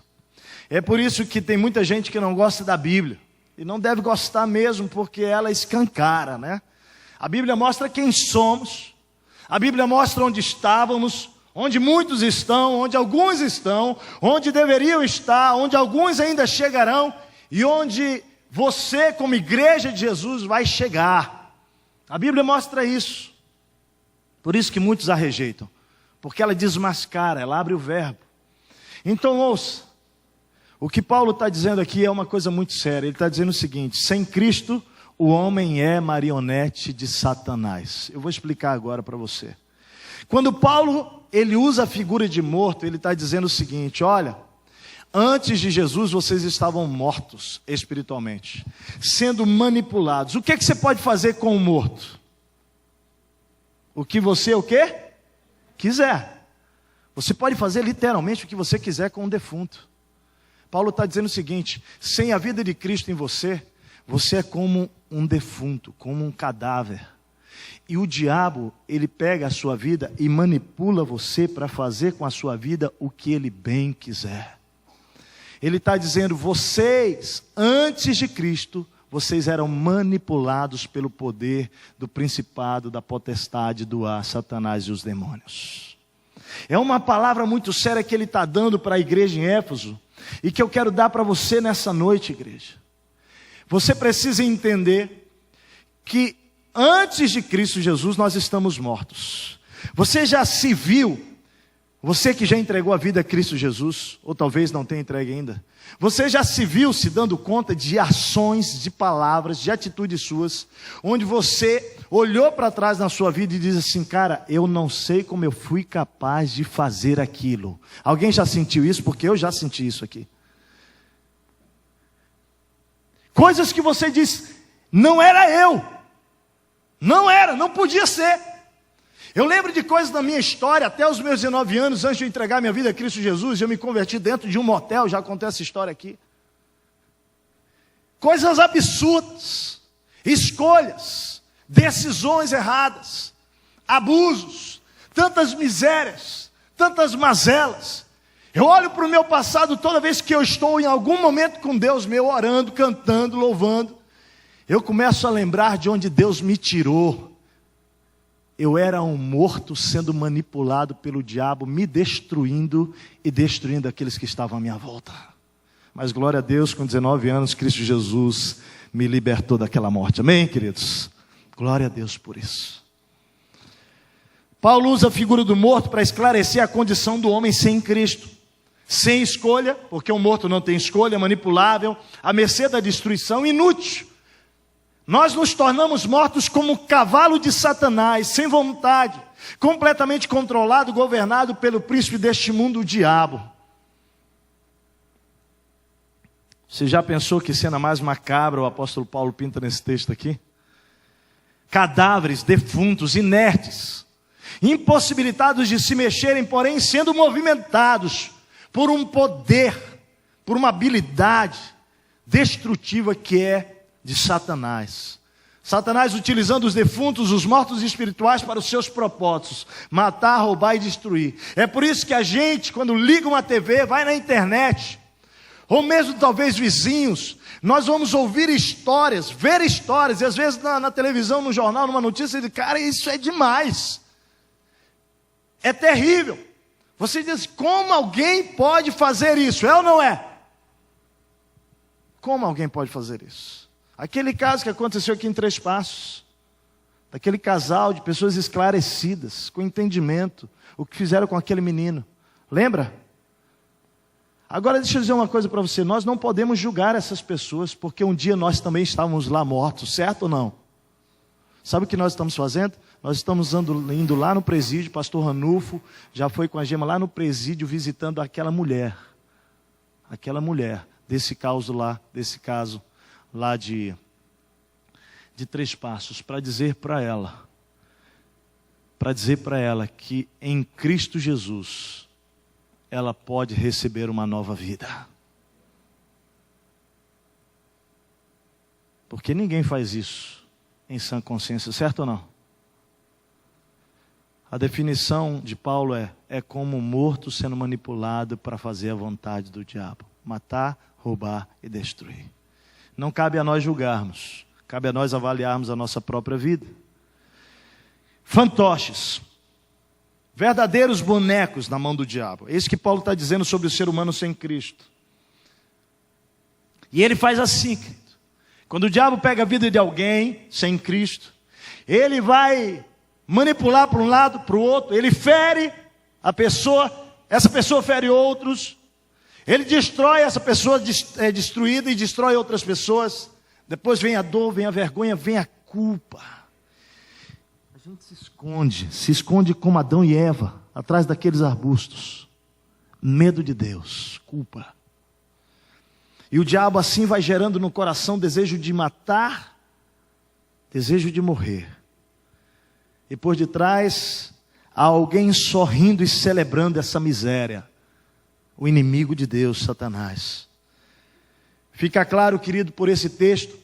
É por isso que tem muita gente que não gosta da Bíblia, e não deve gostar mesmo, porque ela escancara, né? A Bíblia mostra quem somos, a Bíblia mostra onde estávamos, onde muitos estão, onde alguns estão, onde deveriam estar, onde alguns ainda chegarão, e onde você, como igreja de Jesus, vai chegar. A Bíblia mostra isso. Por isso que muitos a rejeitam, porque ela desmascara, ela abre o verbo. Então ouça, o que Paulo está dizendo aqui é uma coisa muito séria. Ele está dizendo o seguinte: sem Cristo, o homem é marionete de Satanás. Eu vou explicar agora para você. Quando Paulo ele usa a figura de morto, ele está dizendo o seguinte: olha, antes de Jesus vocês estavam mortos espiritualmente, sendo manipulados. O que você pode fazer com o morto? O que você quiser. Você pode fazer literalmente o que você quiser com o defunto. Paulo está dizendo o seguinte: sem a vida de Cristo em você, você é como um defunto, como um cadáver. E o diabo, ele pega a sua vida e manipula você para fazer com a sua vida o que ele bem quiser. Ele está dizendo: vocês, antes de Cristo, vocês eram manipulados pelo poder do principado, da potestade do ar, Satanás e os demônios. É uma palavra muito séria que ele está dando para a igreja em Éfeso, e que eu quero dar para você nessa noite, igreja. Você precisa entender que antes de Cristo Jesus nós estamos mortos. Você já se viu, você que já entregou a vida a Cristo Jesus, ou talvez não tenha entregue ainda, você já se viu se dando conta de ações, de palavras, de atitudes suas, onde você olhou para trás na sua vida e diz assim: cara, eu não sei como eu fui capaz de fazer aquilo. Alguém já sentiu isso? Porque eu já senti isso aqui. Coisas que você diz: não era eu, não podia ser. Eu lembro de coisas da minha história, até os meus 19 anos, antes de eu entregar minha vida a Cristo Jesus, eu me converti dentro de um motel, já contei essa história aqui. Coisas absurdas, escolhas, decisões erradas, abusos, tantas misérias, tantas mazelas. Eu olho para o meu passado toda vez que eu estou em algum momento com Deus meu, orando, cantando, louvando, eu começo a lembrar de onde Deus me tirou. Eu era um morto sendo manipulado pelo diabo, me destruindo e destruindo aqueles que estavam à minha volta. Mas glória a Deus, com 19 anos, Cristo Jesus me libertou daquela morte. Amém, queridos? Glória a Deus por isso. Paulo usa a figura do morto para esclarecer a condição do homem sem Cristo. Sem escolha, porque o morto não tem escolha, manipulável, à mercê da destruição, inútil. Nós nos tornamos mortos como cavalo de Satanás, sem vontade, completamente controlado, governado pelo príncipe deste mundo, o diabo. Você já pensou que cena mais macabra o apóstolo Paulo pinta nesse texto aqui? Cadáveres, defuntos, inertes, impossibilitados de se mexerem, porém sendo movimentados por um poder, por uma habilidade destrutiva que é de Satanás. Satanás utilizando os defuntos, os mortos espirituais para os seus propósitos: matar, roubar e destruir. É por isso que a gente, quando liga uma TV, vai na internet, ou mesmo talvez vizinhos, nós vamos ouvir histórias, ver histórias, e às vezes na televisão, no jornal, numa notícia, de cara, isso é demais, é terrível. Você diz: como alguém pode fazer isso? É ou não é? Como alguém pode fazer isso? Aquele caso que aconteceu aqui em Três Passos, daquele casal de pessoas esclarecidas, com entendimento, o que fizeram com aquele menino. Lembra? Agora deixa eu dizer uma coisa para você: nós não podemos julgar essas pessoas, porque um dia nós também estávamos lá mortos, certo ou não? Sabe o que nós estamos fazendo? Nós estamos indo lá no presídio, pastor Ranulfo já foi com a Gema lá no presídio visitando aquela mulher desse caso lá de Três Passos, para dizer para ela que em Cristo Jesus ela pode receber uma nova vida. Porque ninguém faz isso em sã consciência, certo ou não? A definição de Paulo é como um morto sendo manipulado para fazer a vontade do diabo: matar, roubar e destruir. Não cabe a nós julgarmos, cabe a nós avaliarmos a nossa própria vida. Fantoches, verdadeiros bonecos na mão do diabo. É isso que Paulo está dizendo sobre o ser humano sem Cristo. E ele faz assim, querido. Quando o diabo pega a vida de alguém sem Cristo, ele vai manipular para um lado, para o outro, ele fere a pessoa, essa pessoa fere outros, ele destrói, essa pessoa é destruída e destrói outras pessoas. Depois vem a dor, vem a vergonha, vem a culpa. A gente se esconde como Adão e Eva, atrás daqueles arbustos. Medo de Deus, culpa. E o diabo assim vai gerando no coração desejo de matar, desejo de morrer. E por detrás há alguém sorrindo e celebrando essa miséria. O inimigo de Deus, Satanás. Fica claro, querido, por esse texto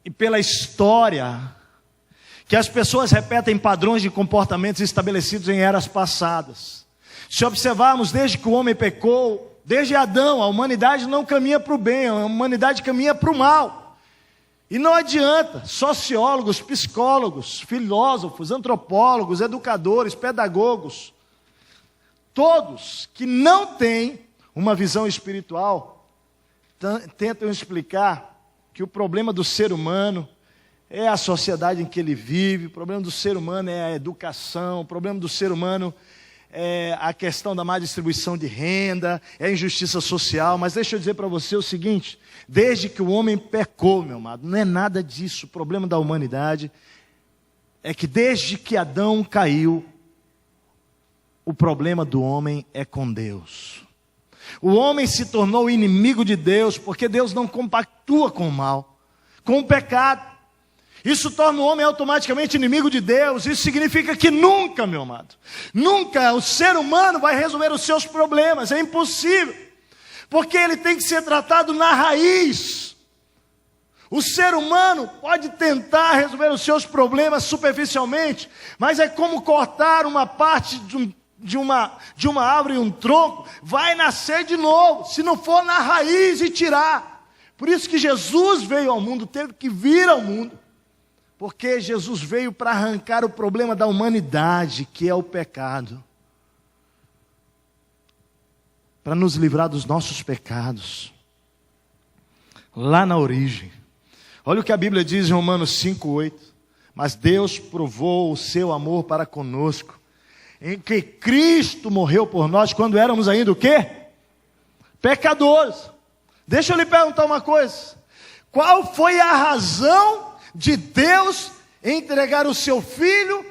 e pela história, que as pessoas repetem padrões de comportamentos estabelecidos em eras passadas. Se observarmos, desde que o homem pecou, desde Adão, a humanidade não caminha para o bem, a humanidade caminha para o mal. E não adianta, sociólogos, psicólogos, filósofos, antropólogos, educadores, pedagogos, todos que não têm uma visão espiritual, tentam explicar que o problema do ser humano é a sociedade em que ele vive, o problema do ser humano é a educação, o problema do ser humano é a questão da má distribuição de renda, é a injustiça social. Mas deixa eu dizer para você o seguinte: desde que o homem pecou, meu amado, não é nada disso. O problema da humanidade é que desde que Adão caiu, o problema do homem é com Deus. O homem se tornou inimigo de Deus, porque Deus não compactua com o mal, com o pecado. Isso torna o homem automaticamente inimigo de Deus. Isso significa que nunca, meu amado, nunca o ser humano vai resolver os seus problemas. É impossível, porque ele tem que ser tratado na raiz. O ser humano pode tentar resolver os seus problemas superficialmente, mas é como cortar uma parte de uma árvore e um tronco, vai nascer de novo, se não for na raiz e tirar. Por isso que Jesus veio ao mundo, teve que vir ao mundo, porque Jesus veio para arrancar o problema da humanidade, que é o pecado, para nos livrar dos nossos pecados, lá na origem. Olha o que a Bíblia diz em Romanos 5:8. Mas Deus provou o seu amor para conosco, em que Cristo morreu por nós quando éramos ainda o quê? Pecadores. Deixa eu lhe perguntar uma coisa: qual foi a razão de Deus entregar o seu Filho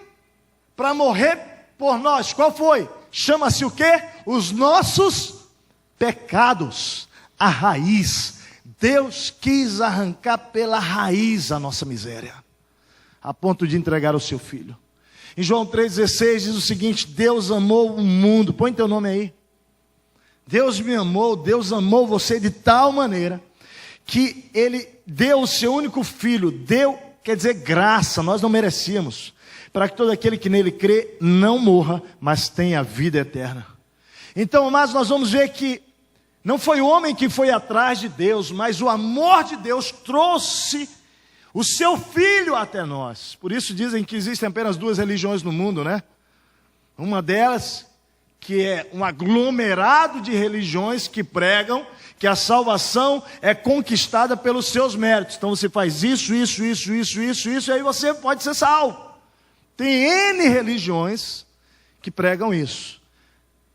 para morrer por nós? Qual foi? Chama-se o quê? Os nossos pecados. A raiz. Deus quis arrancar pela raiz a nossa miséria, a ponto de entregar o seu Filho. Em João 3,16 diz o seguinte: Deus amou o mundo. Põe teu nome aí. Deus me amou, Deus amou você de tal maneira que Ele deu o seu único Filho. Deu, quer dizer graça, nós não merecíamos, para que todo aquele que nele crê não morra, mas tenha vida eterna. Então, amados, nós vamos ver que não foi o homem que foi atrás de Deus, mas o amor de Deus trouxe o seu Filho até nós. Por isso dizem que existem apenas duas religiões no mundo, né? Uma delas, que é um aglomerado de religiões que pregam que a salvação é conquistada pelos seus méritos. Então você faz isso, e aí você pode ser salvo. Tem N religiões que pregam isso,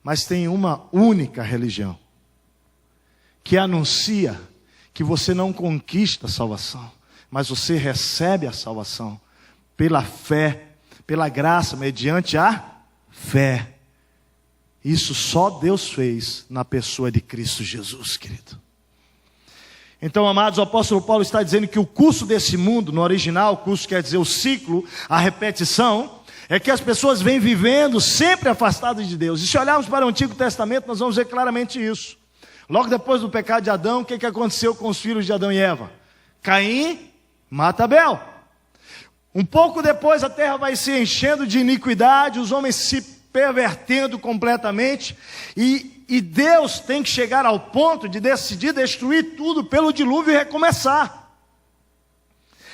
mas tem uma única religião que anuncia que você não conquista a salvação, mas você recebe a salvação pela fé, pela graça, mediante a fé. Isso só Deus fez na pessoa de Cristo Jesus, querido. Então, amados, o apóstolo Paulo está dizendo que o curso desse mundo, no original, o curso quer dizer o ciclo, a repetição, é que as pessoas vêm vivendo sempre afastadas de Deus. E se olharmos para o Antigo Testamento, nós vamos ver claramente isso. Logo depois do pecado de Adão, o que aconteceu com os filhos de Adão e Eva? Caim mata Abel. Um pouco depois a terra vai se enchendo de iniquidade, os homens se pervertendo completamente, e Deus tem que chegar ao ponto de decidir destruir tudo pelo dilúvio e recomeçar.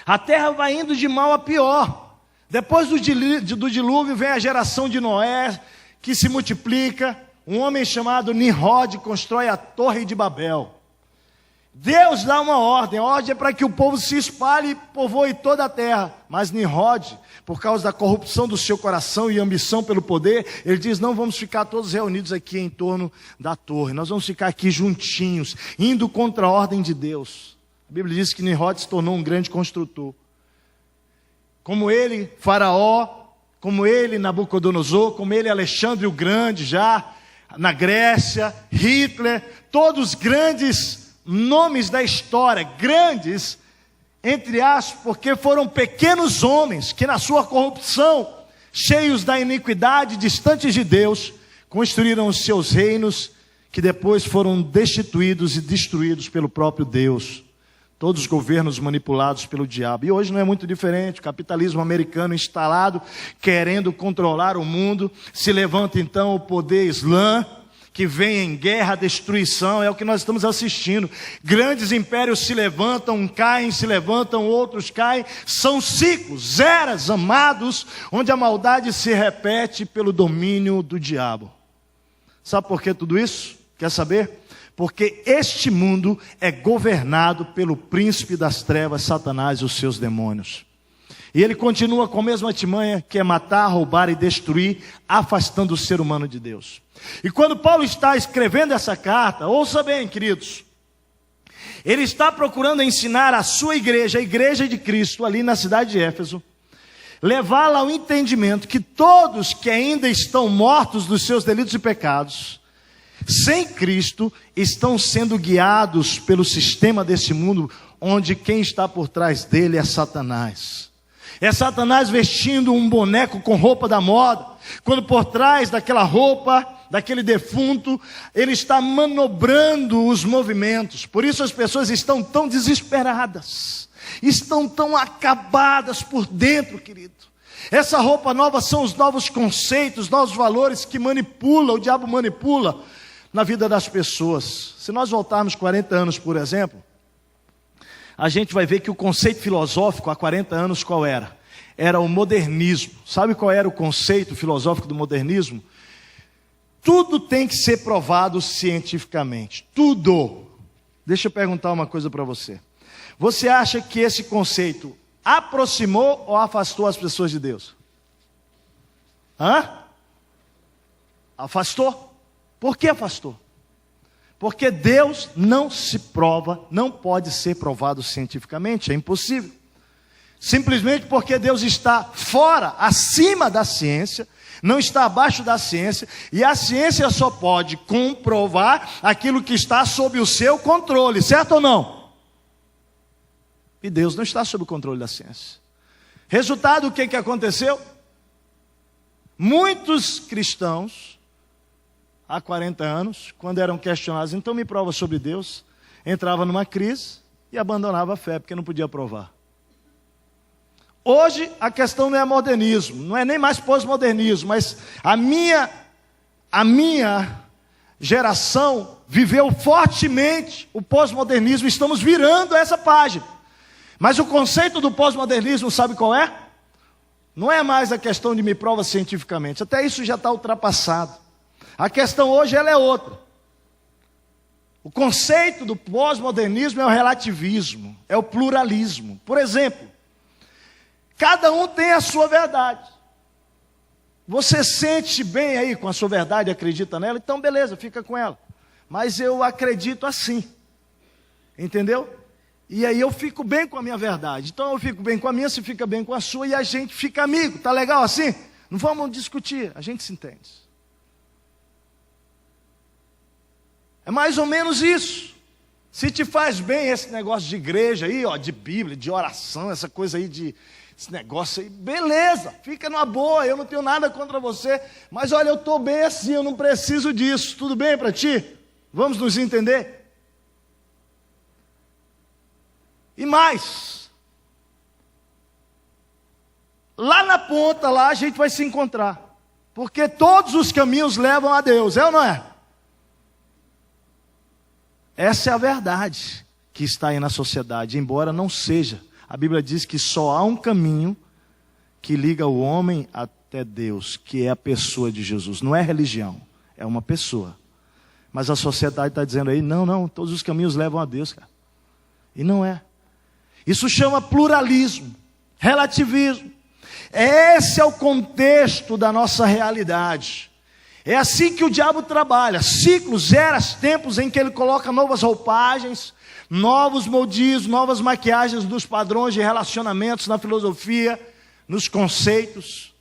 A terra vai indo de mal a pior. Depois do dilúvio vem a geração de Noé, que se multiplica. Um homem chamado Nimrod constrói a Torre de Babel. Deus dá uma ordem, a ordem é para que o povo se espalhe e povoe toda a terra. Mas Nimrod, por causa da corrupção do seu coração e ambição pelo poder, ele diz: não vamos ficar todos reunidos aqui em torno da torre, nós vamos ficar aqui juntinhos, indo contra a ordem de Deus. A Bíblia diz que Nimrod se tornou um grande construtor. como ele, Faraó, como ele, Nabucodonosor, como ele, Alexandre o Grande, já na Grécia, Hitler, todos grandes nomes da história, grandes, entre aspas, porque foram pequenos homens que na sua corrupção, cheios da iniquidade, distantes de Deus, construíram os seus reinos, que depois foram destituídos e destruídos pelo próprio Deus. Todos os governos manipulados pelo diabo. E hoje não é muito diferente. O capitalismo americano instalado, querendo controlar o mundo. Se levanta então o poder islã, que vem em guerra, destruição. É o que nós estamos assistindo. Grandes impérios se levantam, caem, se levantam, outros caem. São ciclos, eras, amados, onde a maldade se repete pelo domínio do diabo. Sabe por que tudo isso? Quer saber? Porque este mundo é governado pelo príncipe das trevas, Satanás e os seus demônios. E ele continua com a mesma artimanha, que é matar, roubar e destruir, afastando o ser humano de Deus. E quando Paulo está escrevendo essa carta, ouça bem, queridos, ele está procurando ensinar a sua igreja, a igreja de Cristo, ali na cidade de Éfeso, levá-la ao entendimento que todos que ainda estão mortos dos seus delitos e pecados, sem Cristo, estão sendo guiados pelo sistema desse mundo, onde quem está por trás dele é Satanás. É Satanás vestindo um boneco com roupa da moda, quando por trás daquela roupa, daquele defunto, ele está manobrando os movimentos. Por isso as pessoas estão tão desesperadas, estão tão acabadas por dentro, querido. Essa roupa nova são os novos conceitos, novos valores que manipula, o diabo manipula na vida das pessoas. Se nós voltarmos 40 anos, por exemplo, a gente vai ver que o conceito filosófico há 40 anos qual era? Era o modernismo. Sabe qual era o conceito filosófico do modernismo? Tudo tem que ser provado cientificamente. Tudo. Deixa eu perguntar uma coisa para você. Você acha que esse conceito aproximou ou afastou as pessoas de Deus? Afastou. Por que afastou? Porque Deus não se prova, não pode ser provado cientificamente, é impossível. Simplesmente porque Deus está fora, acima da ciência, não está abaixo da ciência, e a ciência só pode comprovar aquilo que está sob o seu controle, certo ou não? E Deus não está sob o controle da ciência. Resultado, o que aconteceu? Muitos cristãos, há 40 anos, quando eram questionados, então me prova sobre Deus, entrava numa crise e abandonava a fé, porque não podia provar. Hoje a questão não é modernismo, não é nem mais pós-modernismo, mas a minha geração viveu fortemente o pós-modernismo, estamos virando essa página. Mas o conceito do pós-modernismo, sabe qual é? Não é mais a questão de me prova cientificamente, até isso já está ultrapassado. A questão hoje ela é outra. O conceito do pós-modernismo é o relativismo, é o pluralismo. Por exemplo, cada um tem a sua verdade. Você sente bem aí com a sua verdade, acredita nela, então beleza, fica com ela. Mas eu acredito assim, entendeu? E aí eu fico bem com a minha verdade. Então eu fico bem com a minha, você fica bem com a sua e a gente fica amigo. Tá legal assim? Não vamos discutir, a gente se entende. É mais ou menos isso. Se te faz bem esse negócio de igreja aí, ó, de Bíblia, de oração, essa coisa aí esse negócio aí, beleza, fica numa boa, eu não tenho nada contra você, mas olha, eu estou bem assim, eu não preciso disso, tudo bem para ti? Vamos nos entender? E mais, lá na ponta, lá a gente vai se encontrar, porque todos os caminhos levam a Deus, é ou não é? Essa é a verdade que está aí na sociedade, embora não seja. A Bíblia diz que só há um caminho que liga o homem até Deus, que é a pessoa de Jesus. Não é religião, é uma pessoa. Mas a sociedade está dizendo aí, não, todos os caminhos levam a Deus, cara. E não é. Isso chama pluralismo, relativismo. Esse é o contexto da nossa realidade. É assim que o diabo trabalha, ciclos, eras, tempos em que ele coloca novas roupagens, novos moldios, novas maquiagens dos padrões de relacionamentos na filosofia, nos conceitos,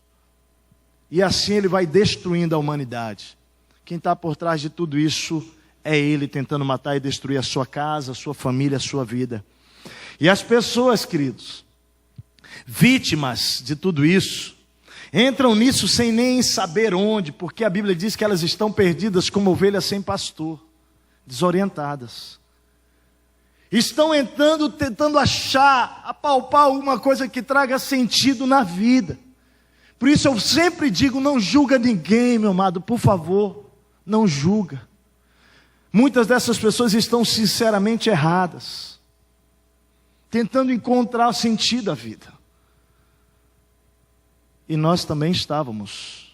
e assim ele vai destruindo a humanidade. Quem está por trás de tudo isso é ele tentando matar e destruir a sua casa, a sua família, a sua vida. E as pessoas, queridos, vítimas de tudo isso, entram nisso sem nem saber onde, porque a Bíblia diz que elas estão perdidas como ovelhas sem pastor, desorientadas. Estão entrando, tentando achar, apalpar alguma coisa que traga sentido na vida. Por isso eu sempre digo, não julga ninguém, meu amado, por favor, não julga. Muitas dessas pessoas estão sinceramente erradas, tentando encontrar o sentido da vida. E nós também estávamos.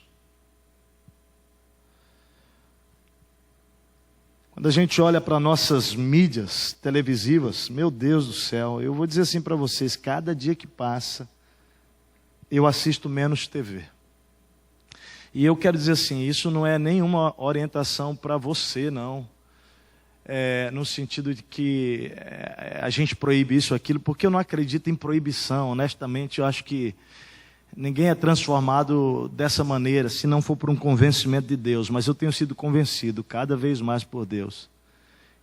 Quando a gente olha para nossas mídias televisivas, meu Deus do céu, eu vou dizer assim para vocês, cada dia que passa, eu assisto menos TV. E eu quero dizer assim, isso não é nenhuma orientação para você, não. No sentido de que a gente proíbe isso, aquilo, porque eu não acredito em proibição. Honestamente, eu acho que ninguém é transformado dessa maneira, se não for por um convencimento de Deus. Mas eu tenho sido convencido, cada vez mais por Deus,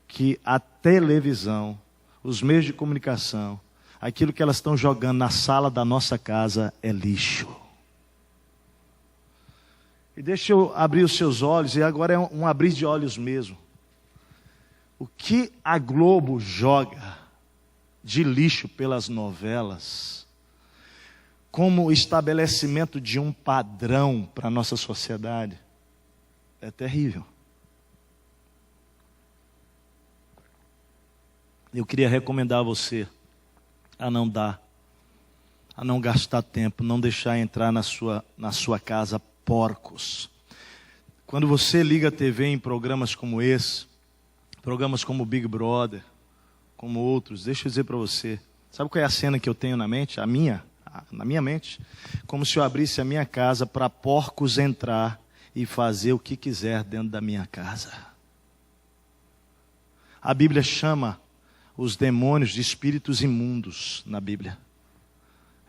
que a televisão, os meios de comunicação, aquilo que elas estão jogando na sala da nossa casa é lixo. E deixa eu abrir os seus olhos, e agora é um abrir de olhos mesmo. O que a Globo joga de lixo pelas novelas, como estabelecimento de um padrão para a nossa sociedade, é terrível. Eu queria recomendar a você a não dar, a não gastar tempo, não deixar entrar na sua casa porcos. Quando você liga a TV em programas como esse, programas como Big Brother, como outros, deixa eu dizer para você, sabe qual é a cena que eu tenho na mente? Na minha mente, como se eu abrisse a minha casa para porcos entrar e fazer o que quiser dentro da minha casa. A Bíblia chama os demônios de espíritos imundos na Bíblia.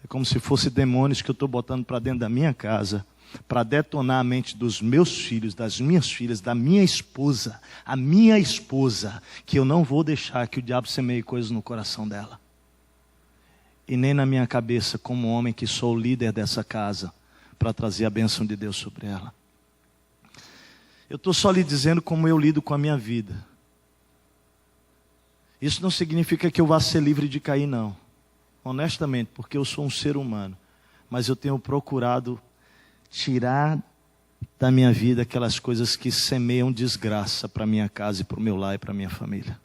É como se fossem demônios que eu estou botando para dentro da minha casa, para detonar a mente dos meus filhos, das minhas filhas, da minha esposa, a minha esposa, que eu não vou deixar que o diabo semeie coisas no coração dela. E nem na minha cabeça, como homem que sou o líder dessa casa, para trazer a bênção de Deus sobre ela. Eu estou só lhe dizendo como eu lido com a minha vida. Isso não significa que eu vá ser livre de cair, não. Honestamente, porque eu sou um ser humano. Mas eu tenho procurado tirar da minha vida aquelas coisas que semeiam desgraça para minha casa e para o meu lar e para minha família.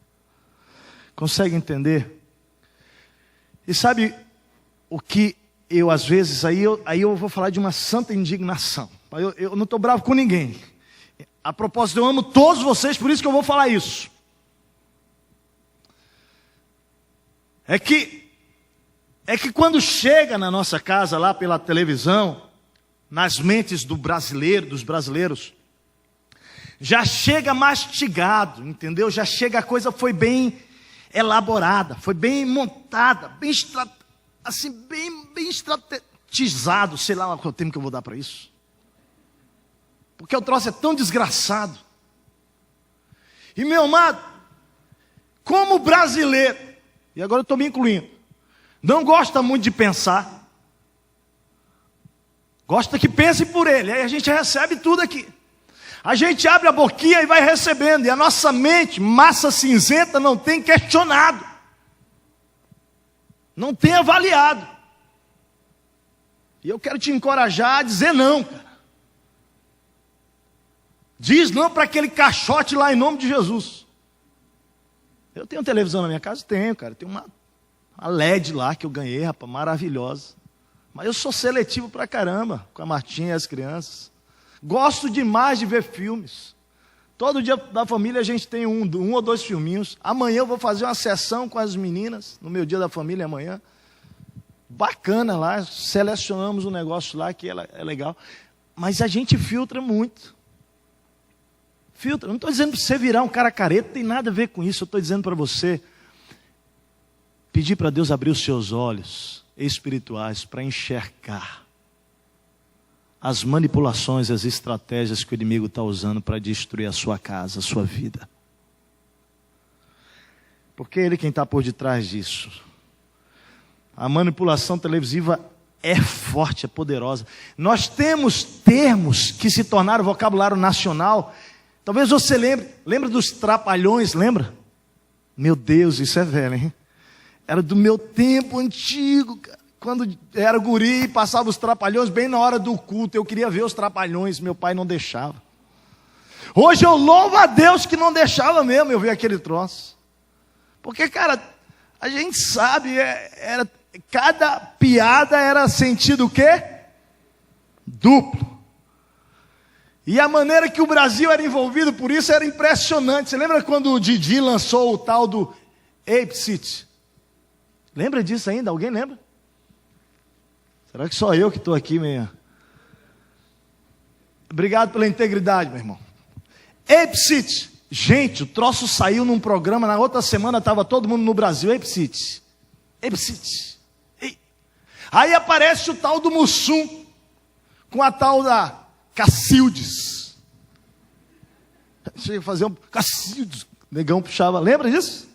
Consegue entender? E sabe o que eu às vezes, aí eu vou falar de uma santa indignação. Eu não estou bravo com ninguém. A propósito, eu amo todos vocês, por isso que eu vou falar isso. É que quando chega na nossa casa lá pela televisão, nas mentes dos brasileiros, já chega mastigado, entendeu? Já chega, a coisa foi bem elaborada, foi bem montada, bem estrategizado, sei lá qual termo que eu vou dar para isso. Porque o troço é tão desgraçado. E meu amado, como brasileiro, e agora eu estou me incluindo, não gosta muito de pensar, gosta que pense por ele, aí a gente recebe tudo aqui. A gente abre a boquinha e vai recebendo, e a nossa mente, massa cinzenta, não tem questionado, não tem avaliado. E eu quero te encorajar a dizer não, cara. Diz não para aquele caixote lá em nome de Jesus. Eu tenho televisão na minha casa? Tenho, cara. Tem uma LED lá que eu ganhei, rapaz, maravilhosa. Mas eu sou seletivo pra caramba com a Martinha e as crianças. Gosto demais de ver filmes. Todo dia da família a gente tem um ou dois filminhos. Amanhã eu vou fazer uma sessão com as meninas, no meu dia da família amanhã. Bacana lá, selecionamos um negócio lá que é legal. Mas a gente filtra muito. Filtra. Não estou dizendo para você virar um cara careta, tem nada a ver com isso. Eu estou dizendo para você pedir para Deus abrir os seus olhos espirituais para enxergar as manipulações, as estratégias que o inimigo está usando para destruir a sua casa, a sua vida. Porque ele quem está por detrás disso. A manipulação televisiva é forte, é poderosa. Nós temos termos que se tornaram vocabulário nacional. Talvez você lembra dos trapalhões, lembra? Meu Deus, isso é velho, hein? Era do meu tempo antigo, cara. Quando era guri e passava os trapalhões bem na hora do culto. Eu queria ver os trapalhões, meu pai não deixava. Hoje eu louvo a Deus que não deixava mesmo eu ver aquele troço. Porque, cara, a gente sabe, cada piada era sentido o quê? Duplo. E a maneira que o Brasil era envolvido por isso era impressionante. Você lembra quando o Didi lançou o tal do Ape City? Lembra disso ainda? Alguém lembra? Será que só eu que estou aqui meio? Obrigado pela integridade, meu irmão. Ape City. Gente, o troço saiu num programa, na outra semana estava todo mundo no Brasil. Ape City. Ape City. Aí aparece o tal do Mussum, com a tal da Cacildes. Chega a fazer um Cacildes. Negão puxava, lembra disso?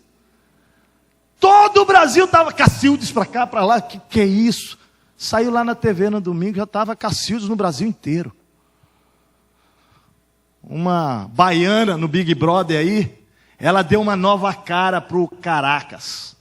Todo o Brasil estava Cacildes para cá, para lá. Que é isso? Saiu lá na TV no domingo, já estava Cacildes no Brasil inteiro. Uma baiana no Big Brother aí, ela deu uma nova cara para o Caracas.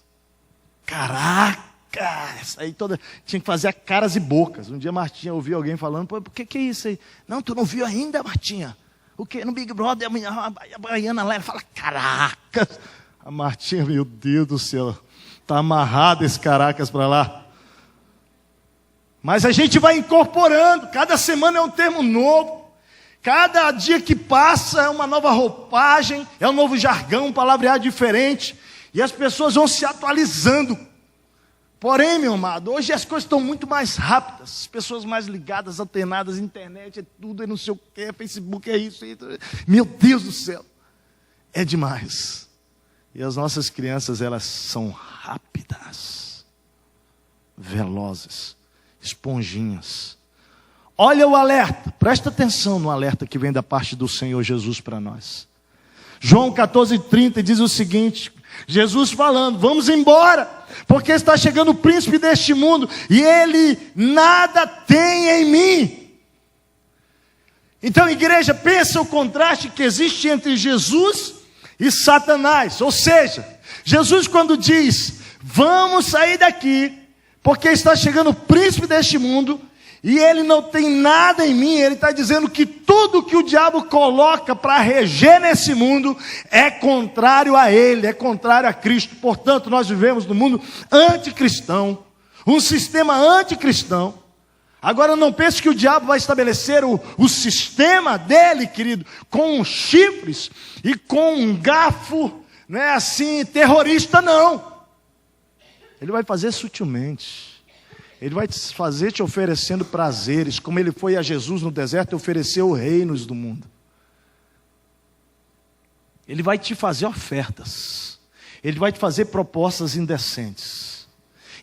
Caracas! Aí toda, tinha que fazer caras e bocas. Um dia Martinha ouviu alguém falando, pô, por que é isso aí? Não, tu não viu ainda, Martinha? O que? No Big Brother, a baiana lá, ela fala, Caracas! A Martinha, meu Deus do céu, está amarrado esse Caracas para lá. Mas a gente vai incorporando, cada semana é um termo novo. Cada dia que passa é uma nova roupagem, é um novo jargão, um palavreado diferente. E as pessoas vão se atualizando. Porém, meu amado, hoje as coisas estão muito mais rápidas. As pessoas mais ligadas, antenadas, internet, é tudo, é não sei o que, é Facebook, é isso. Meu Deus do céu. É demais. E as nossas crianças, elas são rápidas, velozes, esponjinhas. Olha o alerta, presta atenção no alerta que vem da parte do Senhor Jesus para nós. João 14:30 diz o seguinte, Jesus falando, vamos embora, porque está chegando o príncipe deste mundo, e ele nada tem em mim. Então, igreja, pensa o contraste que existe entre Jesus e Satanás. Ou seja, Jesus quando diz, vamos sair daqui, porque está chegando o príncipe deste mundo, e ele não tem nada em mim, ele está dizendo que tudo que o diabo coloca para reger nesse mundo é contrário a ele, é contrário a Cristo. Portanto, nós vivemos num mundo anticristão, um sistema anticristão. Agora não pense que o diabo vai estabelecer o sistema dele, querido, com chifres e com um garfo, não é assim, terrorista, não. Ele vai fazer sutilmente. Ele vai te fazer te oferecendo prazeres, como ele foi a Jesus no deserto e ofereceu reinos do mundo. Ele vai te fazer ofertas. Ele vai te fazer propostas indecentes.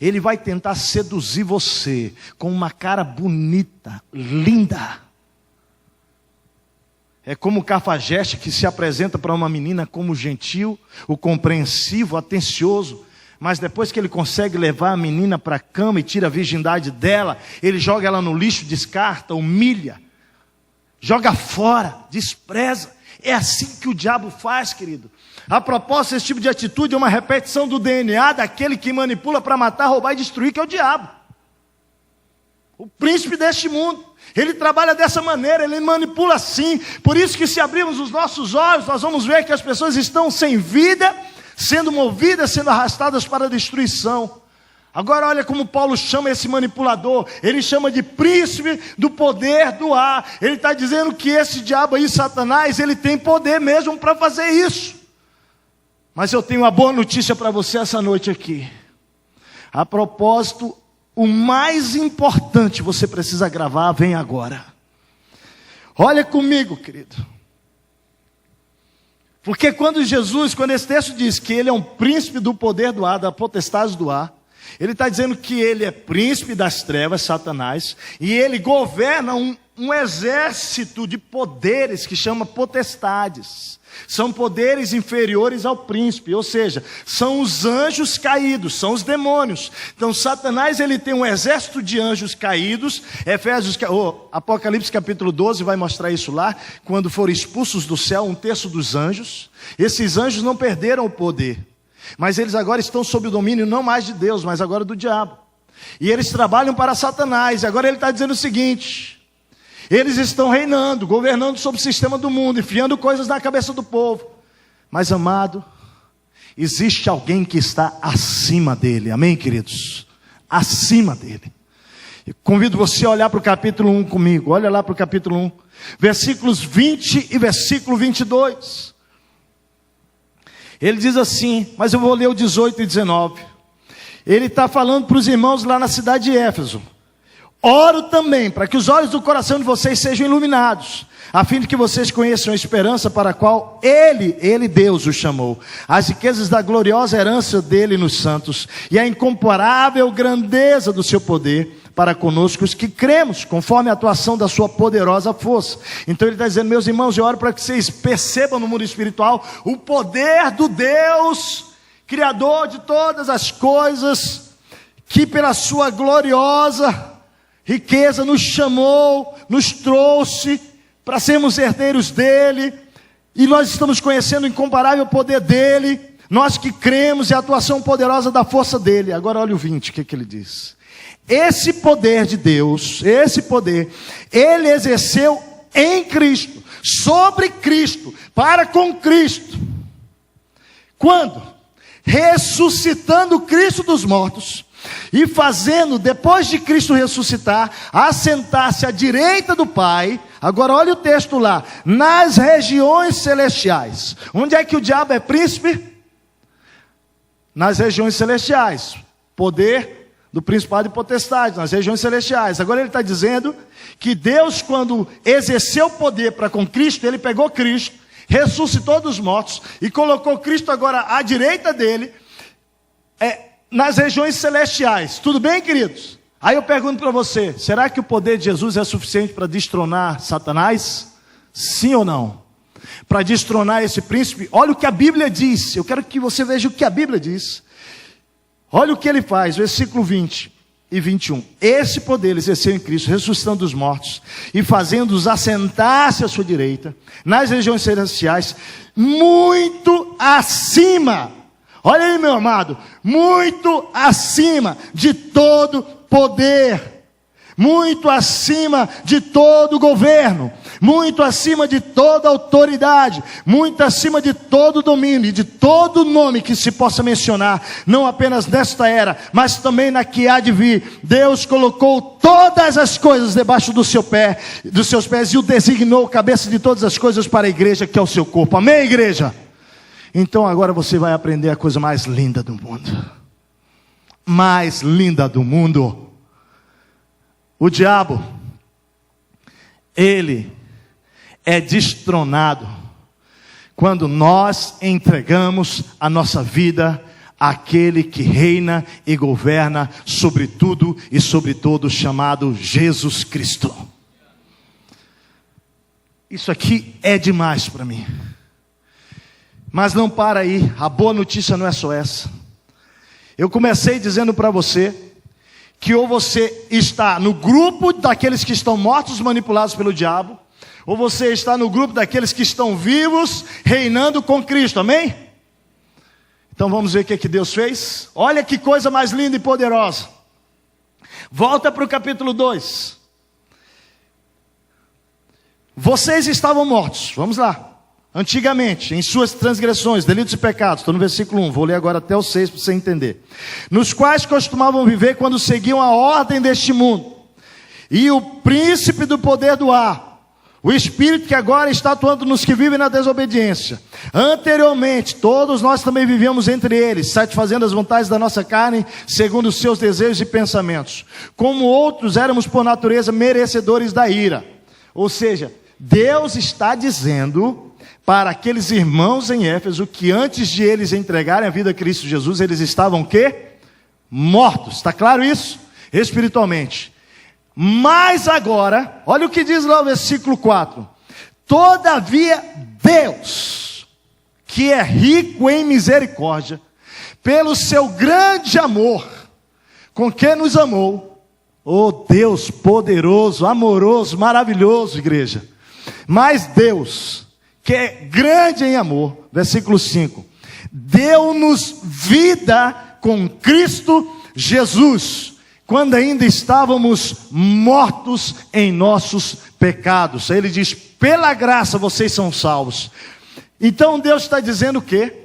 Ele vai tentar seduzir você com uma cara bonita, linda. É como o cafajeste que se apresenta para uma menina como gentil, o compreensivo, atencioso. Mas depois que ele consegue levar a menina para a cama e tira a virgindade dela, ele joga ela no lixo, descarta, humilha, joga fora, despreza. É assim que o diabo faz, querido. A propósito, esse tipo de atitude é uma repetição do DNA daquele que manipula para matar, roubar e destruir, que é o diabo. O príncipe deste mundo. Ele trabalha dessa maneira, ele manipula assim. Por isso que se abrirmos os nossos olhos, nós vamos ver que as pessoas estão sem vida, sendo movidas, sendo arrastadas para a destruição. Agora olha como Paulo chama esse manipulador. Ele chama de príncipe do poder do ar. Ele está dizendo que esse diabo aí, Satanás, ele tem poder mesmo para fazer isso. Mas eu tenho uma boa notícia para você essa noite aqui. A propósito, o mais importante você precisa gravar, vem agora. Olha comigo, querido. Porque quando esse texto diz que ele é um príncipe do poder do ar, da potestade do ar, Ele está dizendo que ele é príncipe das trevas, Satanás, e ele governa um exército de poderes que chama potestades. São poderes inferiores ao príncipe, ou seja, são os anjos caídos, são os demônios. Então Satanás, ele tem um exército de anjos caídos. Apocalipse capítulo 12 vai mostrar isso lá, quando foram expulsos do céu 1/3 dos anjos. Esses anjos não perderam o poder, mas eles agora estão sob o domínio não mais de Deus, mas agora do diabo. E eles trabalham para Satanás. E agora ele está dizendo o seguinte: eles estão reinando, governando sobre o sistema do mundo, enfiando coisas na cabeça do povo. Mas, amado, existe alguém que está acima dele. Amém, queridos? Acima dele. Eu convido você a olhar para o capítulo 1 comigo. Olha lá para o capítulo 1. Versículos 20 e versículo 22. Ele diz assim, mas eu vou ler o 18 e 19. Ele está falando para os irmãos lá na cidade de Éfeso. Oro também para que os olhos do coração de vocês sejam iluminados, a fim de que vocês conheçam a esperança para a qual Ele Deus os chamou, as riquezas da gloriosa herança dele nos santos, e a incomparável grandeza do seu poder para conosco os que cremos, conforme a atuação da sua poderosa força. Então ele está dizendo, meus irmãos, eu oro para que vocês percebam no mundo espiritual o poder do Deus, Criador de todas as coisas, que pela sua gloriosa riqueza nos chamou, nos trouxe para sermos herdeiros dele, e nós estamos conhecendo o incomparável poder dele, nós que cremos, e a atuação poderosa da força dele. Agora olha o 20, o que ele diz? Esse poder de Deus, esse poder, ele exerceu em Cristo, sobre Cristo, para com Cristo. Quando? Ressuscitando Cristo dos mortos, e fazendo, depois de Cristo ressuscitar, assentar-se à direita do Pai. Agora olha o texto lá, nas regiões celestiais. Onde é que o diabo é príncipe? Nas regiões celestiais. Poder do principado e potestade, nas regiões celestiais. Agora ele está dizendo que Deus, quando exerceu poder para com Cristo, ele pegou Cristo, ressuscitou dos mortos e colocou Cristo agora à direita dele, nas regiões celestiais. Tudo bem, queridos? Aí eu pergunto para você, será que o poder de Jesus é suficiente para destronar Satanás? Sim ou não? Para destronar esse príncipe? Olha o que a Bíblia diz. Eu quero que você veja o que a Bíblia diz. Olha o que ele faz, versículo 20 e 21. Esse poder ele exerceu em Cristo, ressuscitando os mortos e fazendo-os assentar-se à sua direita, nas regiões celestiais, muito acima. Olha aí, meu amado, muito acima de todo poder, muito acima de todo governo, muito acima de toda autoridade, muito acima de todo domínio, de todo nome que se possa mencionar, não apenas nesta era, mas também na que há de vir. Deus colocou todas as coisas debaixo do seu pé, dos seus pés, e o designou cabeça de todas as coisas para a igreja, que é o seu corpo. Amém, igreja? Então agora você vai aprender a coisa mais linda do mundo. Mais linda do mundo. O diabo, ele é destronado quando nós entregamos a nossa vida àquele que reina e governa sobre tudo e sobre todos, chamado Jesus Cristo. Isso aqui é demais para mim. Mas não para aí, a boa notícia não é só essa. Eu comecei dizendo para você que ou você está no grupo daqueles que estão mortos, manipulados pelo diabo, ou você está no grupo daqueles que estão vivos, reinando com Cristo, amém? Então vamos ver o que Deus fez. Olha que coisa mais linda e poderosa. Volta para o capítulo 2. Vocês estavam mortos, vamos lá. Antigamente, em suas transgressões, delitos e pecados, estou no versículo 1, vou ler agora até o 6 para você entender. Nos quais costumavam viver quando seguiam a ordem deste mundo, e o príncipe do poder do ar, o espírito que agora está atuando nos que vivem na desobediência. Anteriormente, todos nós também vivíamos entre eles, satisfazendo as vontades da nossa carne, segundo os seus desejos e pensamentos. Como outros, éramos por natureza merecedores da ira. Ou seja, Deus está dizendo para aqueles irmãos em Éfeso que antes de eles entregarem a vida a Cristo Jesus, eles estavam o quê? mortos. Está claro isso? Espiritualmente. Mas agora, olha o que diz lá o versículo 4. Todavia Deus, que é rico em misericórdia, pelo seu grande amor, com que nos amou, oh Deus poderoso, amoroso, maravilhoso, igreja. Mas Deus, que é grande em amor, versículo 5, deu-nos vida com Cristo Jesus, quando ainda estávamos mortos em nossos pecados. Ele diz, pela graça vocês são salvos. Então Deus está dizendo o quê?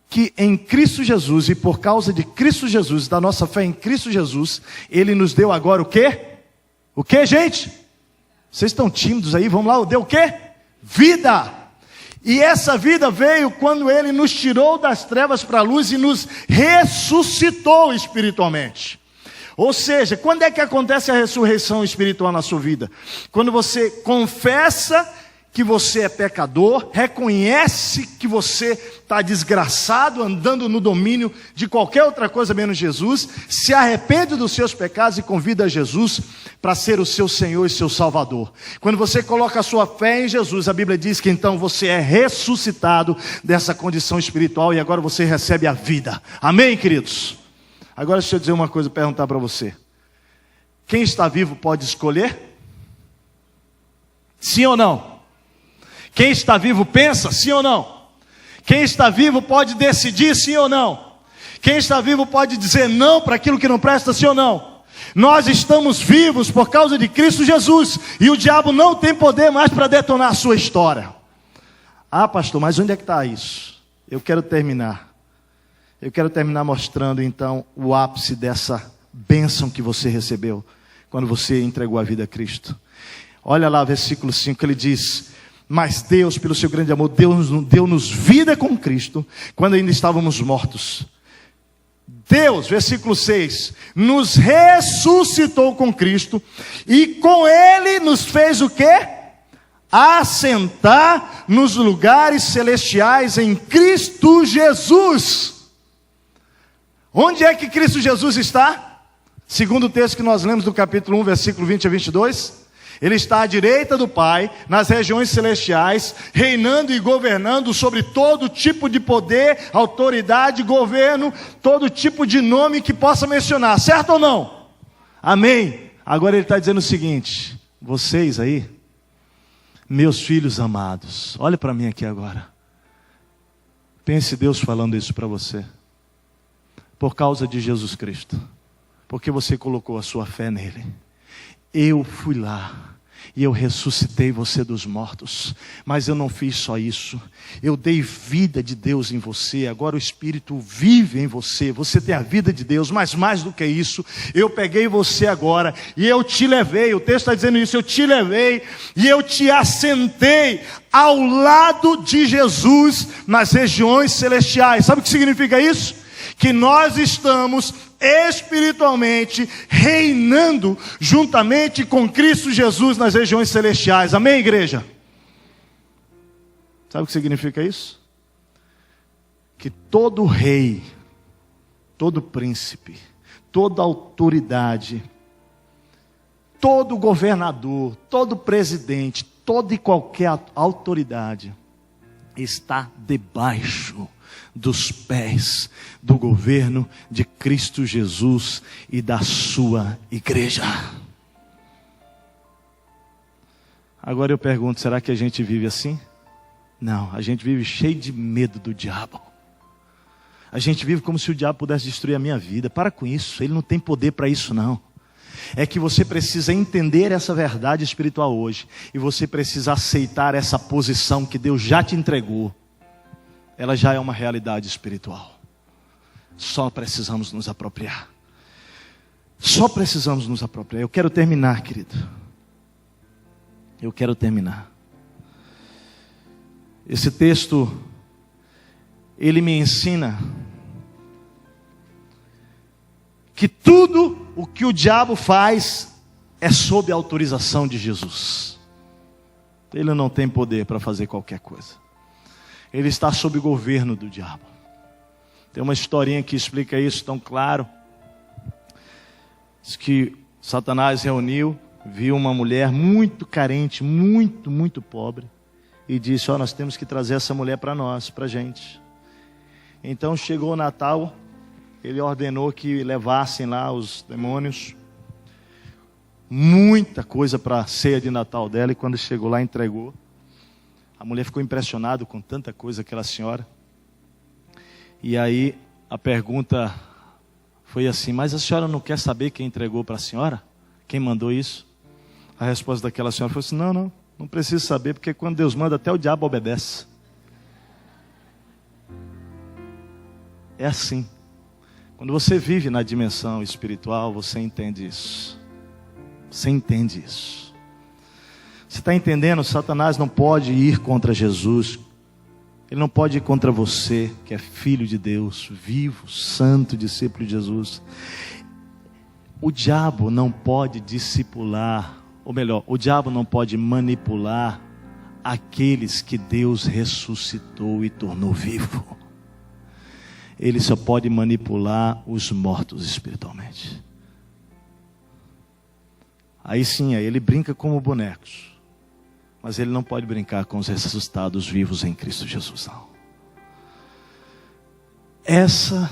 Que em Cristo Jesus, e por causa de Cristo Jesus, da nossa fé em Cristo Jesus, Ele nos deu agora o quê? O quê, gente? Vocês estão tímidos aí? Vamos lá, deu o quê? Vida! E essa vida veio quando Ele nos tirou das trevas para a luz e nos ressuscitou espiritualmente. Ou seja, quando é que acontece a ressurreição espiritual na sua vida? Quando você confessa que você é pecador, reconhece que você está desgraçado, andando no domínio de qualquer outra coisa menos Jesus, se arrepende dos seus pecados e convida Jesus para ser o seu Senhor e seu Salvador. Quando você coloca a sua fé em Jesus, a Bíblia diz que então você é ressuscitado dessa condição espiritual e agora você recebe a vida. Amém, queridos? Agora deixa eu dizer uma coisa, perguntar para você. Quem está vivo pode escolher? Sim ou não? Quem está vivo pensa, sim ou não? Quem está vivo pode decidir, sim ou não? Quem está vivo pode dizer não para aquilo que não presta, sim ou não? Nós estamos vivos por causa de Cristo Jesus, e o diabo não tem poder mais para detonar a sua história. Ah, pastor, mas onde é que está isso? Eu quero terminar mostrando então o ápice dessa bênção que você recebeu, quando você entregou a vida a Cristo. Olha lá, versículo 5, ele diz: mas Deus, pelo seu grande amor, deu-nos vida com Cristo, quando ainda estávamos mortos. Deus, versículo 6, nos ressuscitou com Cristo, e com Ele nos fez o quê? Assentar nos lugares celestiais em Cristo Jesus. Onde é que Cristo Jesus está? Segundo o texto que nós lemos do capítulo 1, versículo 20 a 22... Ele está à direita do Pai, nas regiões celestiais, reinando e governando sobre todo tipo de poder, autoridade, governo, todo tipo de nome que possa mencionar, certo ou não? Amém? Agora ele está dizendo o seguinte: vocês aí, meus filhos amados, olha para mim aqui agora. Pense Deus falando isso para você. Por causa de Jesus Cristo, porque você colocou a sua fé nele. Eu fui lá e eu ressuscitei você dos mortos, mas eu não fiz só isso, eu dei vida de Deus em você, agora o Espírito vive em você, você tem a vida de Deus, mas mais do que isso, eu peguei você agora e eu te levei, o texto está dizendo isso, eu te levei e eu te assentei ao lado de Jesus nas regiões celestiais. Sabe o que significa isso? Que nós estamos espiritualmente reinando juntamente com Cristo Jesus nas regiões celestiais. Amém, igreja? Sabe o que significa isso? Que todo rei, todo príncipe, toda autoridade, todo governador, todo presidente, toda e qualquer autoridade está debaixo dos pés do governo de Cristo Jesus e da sua igreja. Agora eu pergunto, será que a gente vive assim? Não, a gente vive cheio de medo do diabo. A gente vive como se o diabo pudesse destruir a minha vida. Para com isso, ele não tem poder para isso não. É que você precisa entender essa verdade espiritual hoje, e você precisa aceitar essa posição que Deus já te entregou. Ela já é uma realidade espiritual. Só precisamos nos apropriar. Só precisamos nos apropriar. Eu quero terminar, querido. Eu quero terminar. Esse texto, ele me ensina que tudo o que o diabo faz é sob a autorização de Jesus. Ele não tem poder para fazer qualquer coisa. Ele está sob o governo do diabo. Tem uma historinha que explica isso tão claro. Diz que Satanás reuniu, viu uma mulher muito carente, muito pobre, e disse: nós temos que trazer essa mulher para nós, para a gente. Então chegou o Natal, ele ordenou que levassem lá os demônios, muita coisa para a ceia de Natal dela, e quando chegou lá entregou. A mulher ficou impressionada com tanta coisa, aquela senhora. E aí a pergunta foi assim: mas a senhora não quer saber quem entregou para a senhora? Quem mandou isso? A resposta daquela senhora foi assim: não preciso saber, porque quando Deus manda, até o diabo obedece. É assim. Quando você vive na dimensão espiritual, você entende isso. Você entende isso. Você está entendendo? Satanás não pode ir contra Jesus. Ele não pode ir contra você, que é filho de Deus, vivo, santo, discípulo de Jesus. O diabo não pode discipular, ou melhor, o diabo não pode manipular aqueles que Deus ressuscitou e tornou vivo. Ele só pode manipular os mortos espiritualmente. Aí sim, aí ele brinca como bonecos. Mas ele não pode brincar com os ressuscitados vivos em Cristo Jesus, não. Essa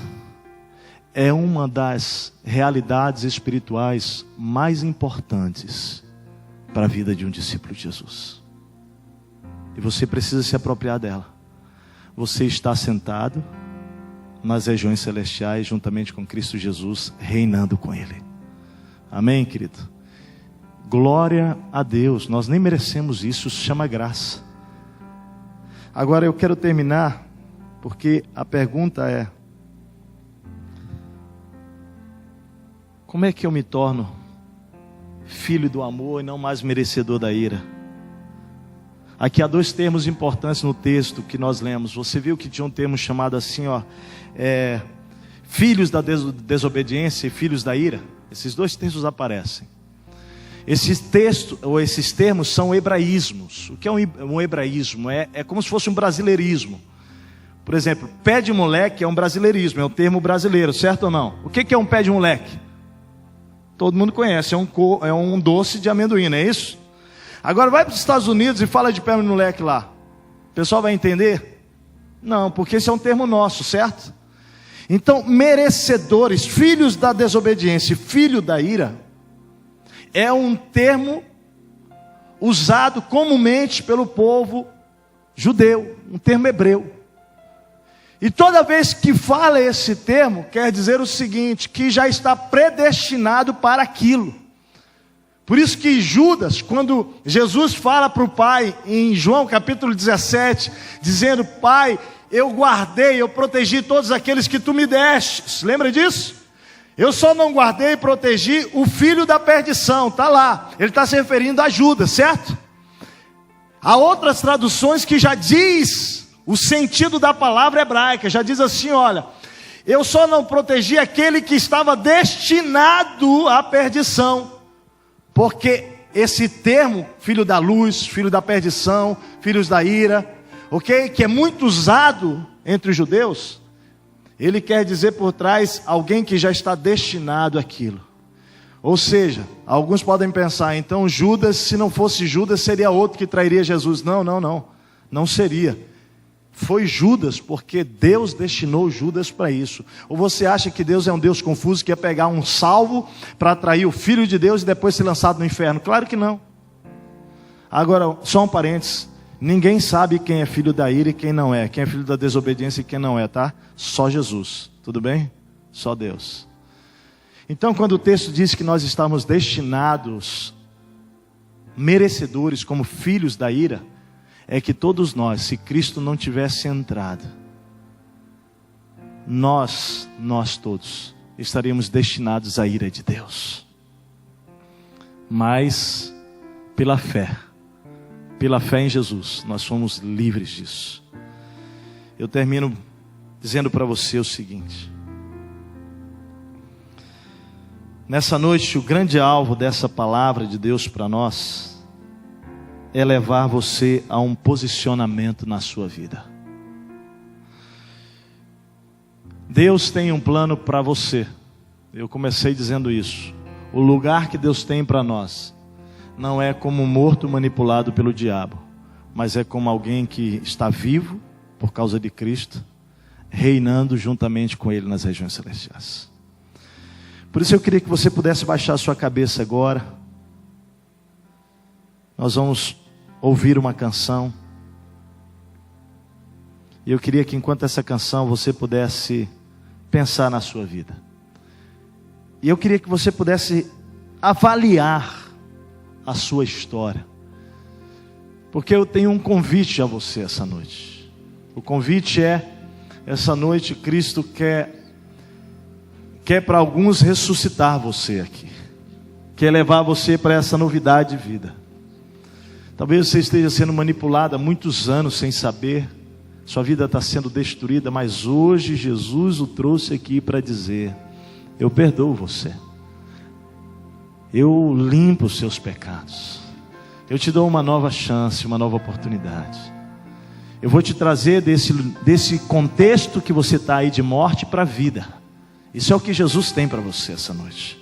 é uma das realidades espirituais mais importantes para a vida de um discípulo de Jesus. E você precisa se apropriar dela. Você está sentado nas regiões celestiais, juntamente com Cristo Jesus, reinando com Ele. Amém, querido? Glória a Deus. Nós nem merecemos isso, isso chama graça. Agora eu quero terminar, porque a pergunta é: como é que eu me torno filho do amor e não mais merecedor da ira? Aqui há dois termos importantes no texto que nós lemos. Você viu que tinha um termo chamado assim, filhos da desobediência e filhos da ira? Esses dois textos aparecem. Esses termos são hebraísmos. O que é um hebraísmo? É como se fosse um brasileirismo. Por exemplo, pé de moleque é um brasileirismo, é um termo brasileiro, certo ou não? O que é um pé de moleque? Todo mundo conhece, é um doce de amendoim, não é isso? Agora vai para os Estados Unidos e fala de pé de moleque lá. O pessoal vai entender? Não, porque esse é um termo nosso, certo? Então, merecedores, filhos da desobediência, filho da ira, é um termo usado comumente pelo povo judeu, um termo hebreu. E toda vez que fala esse termo, quer dizer o seguinte, que já está predestinado para aquilo. Por isso que Judas, quando Jesus fala para o Pai, em João capítulo 17, dizendo: Pai, eu guardei, eu protegi todos aqueles que tu me deste. Lembra disso? Eu só não guardei e protegi o filho da perdição, está lá. Ele está se referindo a Judas, certo? Há outras traduções que já diz o sentido da palavra hebraica, já diz assim, olha: eu só não protegi aquele que estava destinado à perdição. Porque esse termo, filho da luz, filho da perdição, filhos da ira, ok? Que é muito usado entre os judeus, ele quer dizer por trás alguém que já está destinado àquilo. Ou seja, alguns podem pensar, então Judas, se não fosse Judas, seria outro que trairia Jesus. Não seria. Foi Judas, porque Deus destinou Judas para isso. Ou você acha que Deus é um Deus confuso, que ia pegar um salvo para atrair o Filho de Deus e depois ser lançado no inferno? Claro que não. Agora, só um parênteses: ninguém sabe quem é filho da ira e quem não é, quem é filho da desobediência e quem não é, tá? Só Jesus, tudo bem? Só Deus. Então, quando o texto diz que nós estamos destinados, merecedores como filhos da ira, é que todos nós, se Cristo não tivesse entrado, nós todos estaríamos destinados à ira de Deus. Mas pela fé em Jesus, nós somos livres disso. Eu termino dizendo para você o seguinte: nessa noite, o grande alvo dessa palavra de Deus para nós é levar você a um posicionamento na sua vida. Deus tem um plano para você. Eu comecei dizendo isso. O lugar que Deus tem para nós não é como um morto manipulado pelo diabo, mas é como alguém que está vivo por causa de Cristo, reinando juntamente com Ele nas regiões celestiais. Por isso eu queria que você pudesse baixar a sua cabeça agora. Nós vamos ouvir uma canção. E eu queria que enquanto essa canção você pudesse pensar na sua vida. E eu queria que você pudesse avaliar a sua história. Porque eu tenho um convite a você essa noite. O convite é, essa noite Cristo quer para alguns ressuscitar você aqui. Quer levar você para essa novidade de vida. Talvez você esteja sendo manipulado há muitos anos sem saber. Sua vida está sendo destruída, mas hoje Jesus o trouxe aqui para dizer: eu perdoo você. Eu limpo os seus pecados. Eu te dou uma nova chance, uma nova oportunidade. Eu vou te trazer desse contexto que você está aí de morte para a vida. Isso é o que Jesus tem para você essa noite.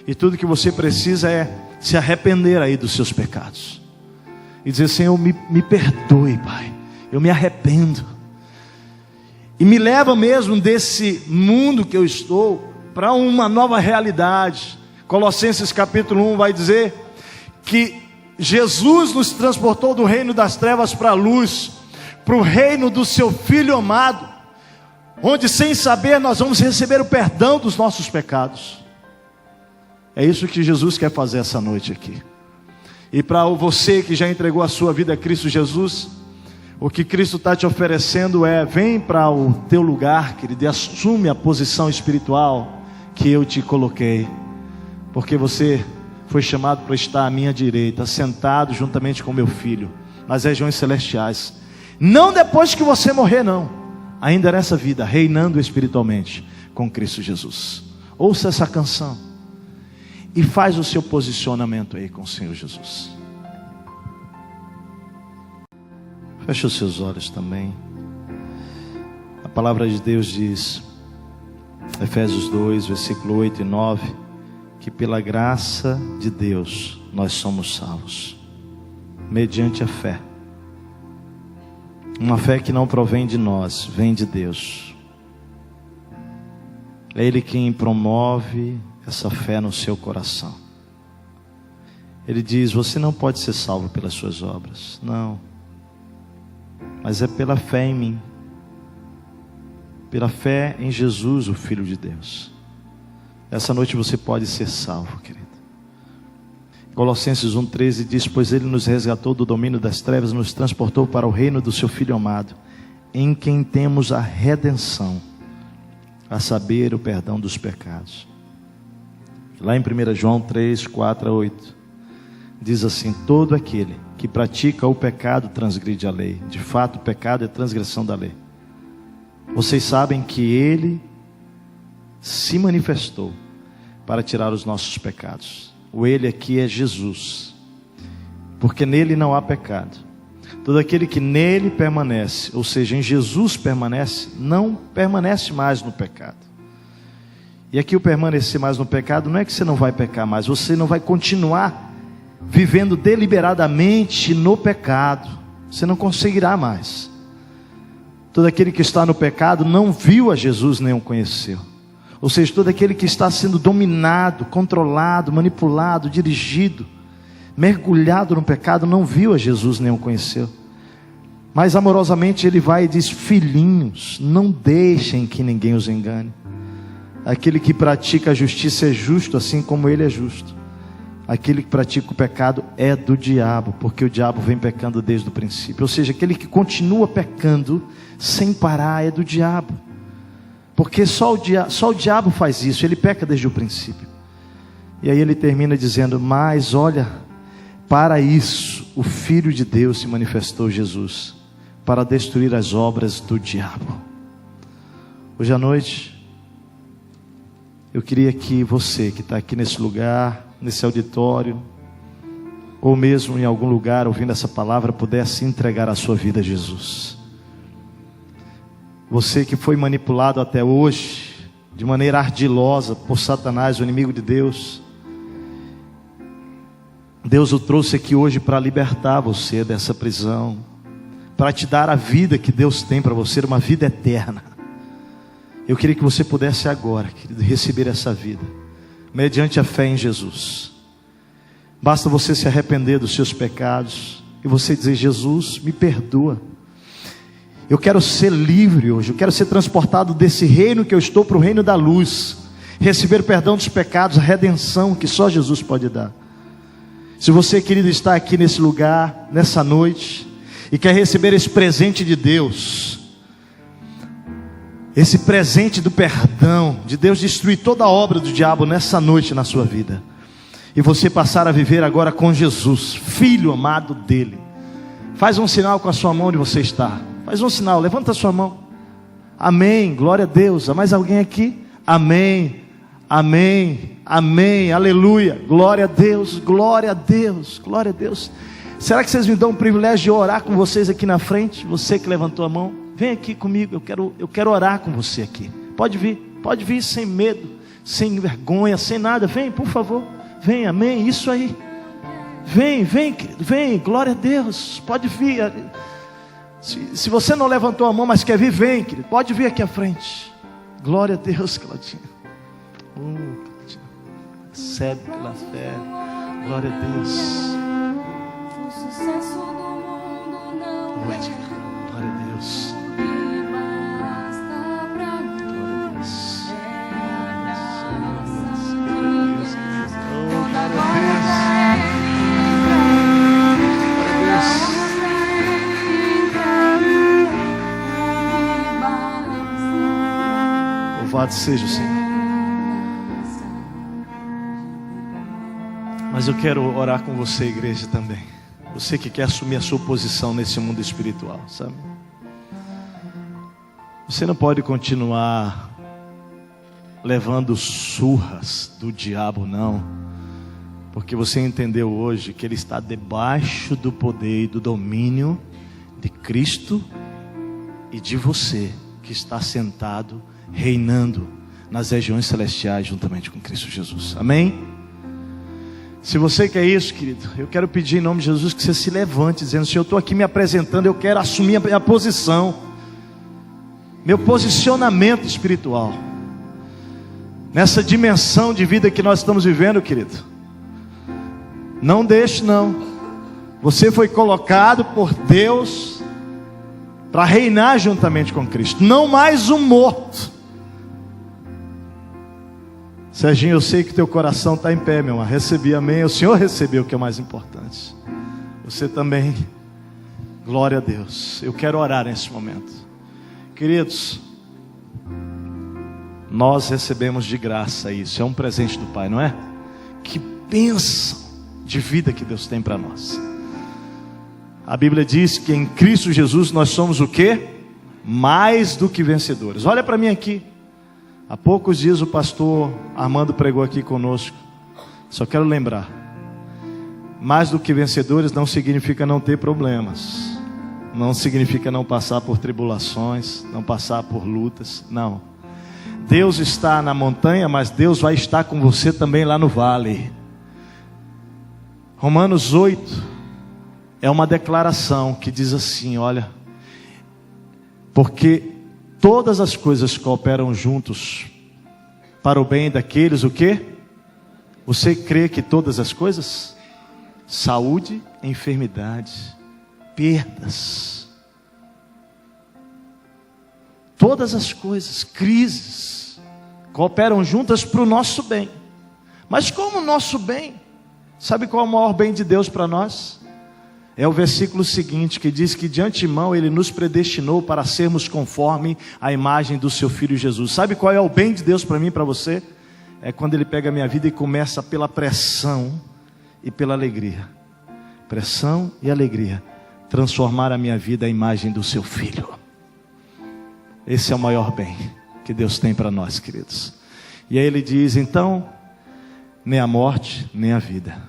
E tudo que você precisa é se arrepender aí dos seus pecados. E dizer: Senhor, me perdoe, Pai. Eu me arrependo. E me leva mesmo desse mundo que eu estou para uma nova realidade. Colossenses capítulo 1 vai dizer que Jesus nos transportou do reino das trevas para a luz, para o reino do seu Filho amado, onde sem saber nós vamos receber o perdão dos nossos pecados. É isso que Jesus quer fazer essa noite aqui. E para você que já entregou a sua vida a Cristo Jesus, o que Cristo está te oferecendo é: vem para o teu lugar, querido, e assume a posição espiritual que eu te coloquei. Porque você foi chamado para estar à minha direita, sentado juntamente com meu Filho, nas regiões celestiais. Não depois que você morrer, não. Ainda nessa vida, reinando espiritualmente com Cristo Jesus. Ouça essa canção e faz o seu posicionamento aí com o Senhor Jesus. Feche os seus olhos também. A palavra de Deus diz, Efésios 2, versículo 8 e 9, que pela graça de Deus nós somos salvos, mediante a fé. Uma fé que não provém de nós, vem de Deus. É Ele quem promove essa fé no seu coração. Ele diz: você não pode ser salvo pelas suas obras, não, mas é pela fé em mim, pela fé em Jesus, o Filho de Deus. Essa noite você pode ser salvo, querido. Colossenses 1,13 diz: pois Ele nos resgatou do domínio das trevas, nos transportou para o reino do seu Filho amado, em quem temos a redenção, a saber, o perdão dos pecados. Lá em 1 João 3, 4 a 8, diz assim: todo aquele que pratica o pecado transgride a lei. De fato, o pecado é transgressão da lei. Vocês sabem que Ele se manifestou para tirar os nossos pecados. O Ele aqui é Jesus, porque nele não há pecado. Todo aquele que nele permanece, ou seja, em Jesus permanece, não permanece mais no pecado. E aqui o permanecer mais no pecado não é que você não vai pecar mais, você não vai continuar vivendo deliberadamente no pecado. Você não conseguirá mais. Todo aquele que está no pecado não viu a Jesus nem o conheceu. Ou seja, todo aquele que está sendo dominado, controlado, manipulado, dirigido, mergulhado no pecado, não viu a Jesus nem o conheceu. Mas amorosamente ele vai e diz: filhinhos, não deixem que ninguém os engane. Aquele que pratica a justiça é justo, assim como ele é justo. Aquele que pratica o pecado é do diabo, porque o diabo vem pecando desde o princípio. Ou seja, aquele que continua pecando sem parar é do diabo. Porque só o diabo faz isso, ele peca desde o princípio. E aí ele termina dizendo: mas olha, para isso o Filho de Deus se manifestou, Jesus, para destruir as obras do diabo. Hoje à noite, eu queria que você que está aqui nesse lugar, nesse auditório, ou mesmo em algum lugar ouvindo essa palavra, pudesse entregar a sua vida a Jesus. Você que foi manipulado até hoje, de maneira ardilosa por Satanás, o inimigo de Deus. Deus o trouxe aqui hoje para libertar você dessa prisão, para te dar a vida que Deus tem para você, uma vida eterna. Eu queria que você pudesse agora, querido, receber essa vida, mediante a fé em Jesus. Basta você se arrepender dos seus pecados e você dizer: Jesus, me perdoa. Eu quero ser livre hoje, eu quero ser transportado desse reino que eu estou para o reino da luz, receber perdão dos pecados, a redenção que só Jesus pode dar. Se você, querido, está aqui nesse lugar, nessa noite, e quer receber esse presente de Deus, esse presente do perdão, de Deus destruir toda a obra do diabo nessa noite na sua vida, e você passar a viver agora com Jesus, filho amado dele, faz um sinal com a sua mão onde você está. Faz um sinal, levanta a sua mão. Amém, glória a Deus. Há mais alguém aqui? Amém, amém, amém, aleluia. Glória a Deus, glória a Deus, glória a Deus. Será que vocês me dão o privilégio de orar com vocês aqui na frente? Você que levantou a mão, vem aqui comigo, eu quero orar com você aqui. Pode vir sem medo, sem vergonha, sem nada. Vem, por favor, vem, amém, isso aí. Vem, querido, vem, glória a Deus. Pode vir. Se você não levantou a mão, mas quer vir, vem, querido. Pode vir aqui à frente. Glória a Deus, Claudinha. Claudinha. Recebe pela fé. Glória a Deus. Glória a Deus. Louvado seja o Senhor. Mas eu quero orar com você, igreja, também. Você que quer assumir a sua posição nesse mundo espiritual, sabe? Você não pode continuar levando surras do diabo, não. Porque você entendeu hoje que ele está debaixo do poder e do domínio de Cristo e de você, que está sentado reinando nas regiões celestiais juntamente com Cristo Jesus. Amém? Se você quer isso, querido, eu quero pedir em nome de Jesus que você se levante, dizendo: Senhor, eu estou aqui me apresentando, eu quero assumir a minha posição, meu posicionamento espiritual nessa dimensão de vida que nós estamos vivendo, querido. Não deixe, não. Você foi colocado por Deus para reinar juntamente com Cristo, não mais um morto. Serginho, eu sei que teu coração está em pé, meu irmão. Recebi, amém. O Senhor recebeu, o que é mais importante. Você também. Glória a Deus. Eu quero orar nesse momento. Queridos, nós recebemos de graça isso. É um presente do Pai, não é? Que bênção de vida que Deus tem para nós. A Bíblia diz que em Cristo Jesus nós somos o quê? Mais do que vencedores. Olha para mim aqui. Há poucos dias o pastor Armando pregou aqui conosco. Só quero lembrar: mais do que vencedores não significa não ter problemas, não significa não passar por tribulações, não passar por lutas. Não. Deus está na montanha, mas Deus vai estar com você também lá no vale. Romanos 8 é uma declaração que diz assim: olha, porque todas as coisas cooperam juntos para o bem daqueles, o quê? Você crê que todas as coisas? Saúde, enfermidade, perdas, todas as coisas, crises, cooperam juntas para o nosso bem. Mas como o nosso bem? Sabe qual é o maior bem de Deus para nós? É o versículo seguinte, que diz que de antemão Ele nos predestinou para sermos conforme a imagem do seu Filho Jesus. Sabe qual é o bem de Deus para mim e para você? É quando Ele pega a minha vida e começa pela pressão e pela alegria. Pressão e alegria. Transformar a minha vida à imagem do seu Filho. Esse é o maior bem que Deus tem para nós, queridos. E aí Ele diz: então, nem a morte, nem a vida,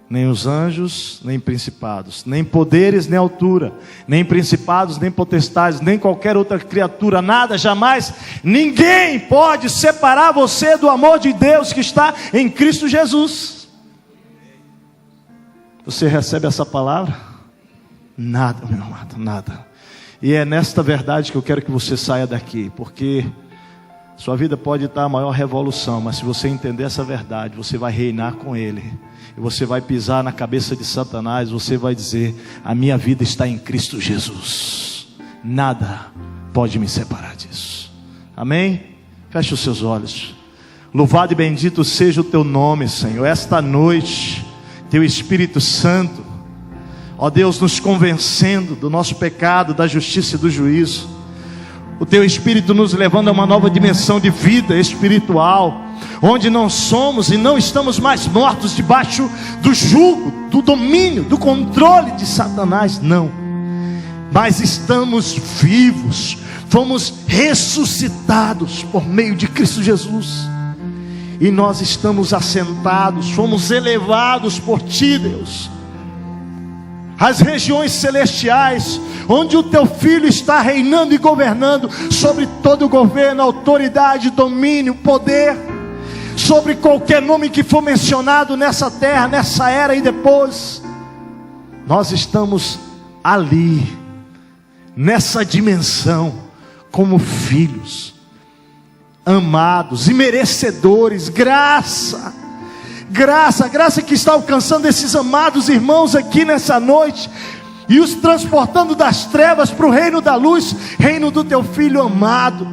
nem os anjos, nem principados, nem poderes, nem altura, nem principados, nem potestades, nem qualquer outra criatura, nada, jamais, ninguém pode separar você do amor de Deus que está em Cristo Jesus. Você recebe essa palavra? Nada, meu amado, nada. E é nesta verdade que eu quero que você saia daqui, porque sua vida pode estar a maior revolução, mas se você entender essa verdade, você vai reinar com Ele. E você vai pisar na cabeça de Satanás. Você vai dizer: a minha vida está em Cristo Jesus. Nada pode me separar disso. Amém? Feche os seus olhos. Louvado e bendito seja o teu nome, Senhor. Esta noite, teu Espírito Santo, ó Deus, nos convencendo do nosso pecado, da justiça e do juízo. O teu Espírito nos levando a uma nova dimensão de vida espiritual, onde não somos e não estamos mais mortos debaixo do jugo, do domínio, do controle de Satanás, não. Mas estamos vivos, fomos ressuscitados por meio de Cristo Jesus. E nós estamos assentados, fomos elevados por Ti, Deus, as regiões celestiais, onde o Teu Filho está reinando e governando sobre todo o governo, autoridade, domínio, poder, sobre qualquer nome que for mencionado nessa terra, nessa era e depois. Nós estamos ali, nessa dimensão, como filhos, amados e merecedores. Graça que está alcançando esses amados irmãos aqui nessa noite, e os transportando das trevas para o reino da luz, reino do Teu Filho amado,